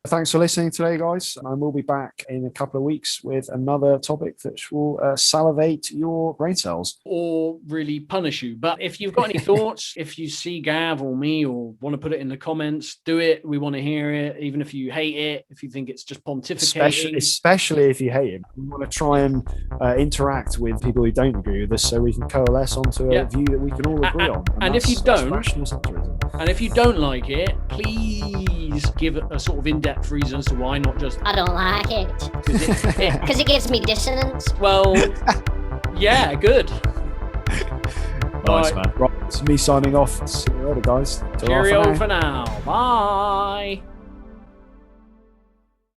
Thanks for listening today, guys. And we'll be back in a couple of weeks with another topic that will salivate your brain cells. Or really punish you. But if you've got any thoughts, if you see Gav or me or want to put it in the comments, do it. We want to hear it. Even if you hate it, if you think it's just pontificating. Especially if you hate it. We want to try and interact with people who don't agree with us so we can coalesce onto a view that we can all agree on. And if you don't like it, please give a sort of in-depth reason as to why, not just I don't like it. Because it gives me dissonance. Well, yeah, good. Nice, man. Right, it's me signing off. See you later, guys. Cheerio for now. Bye.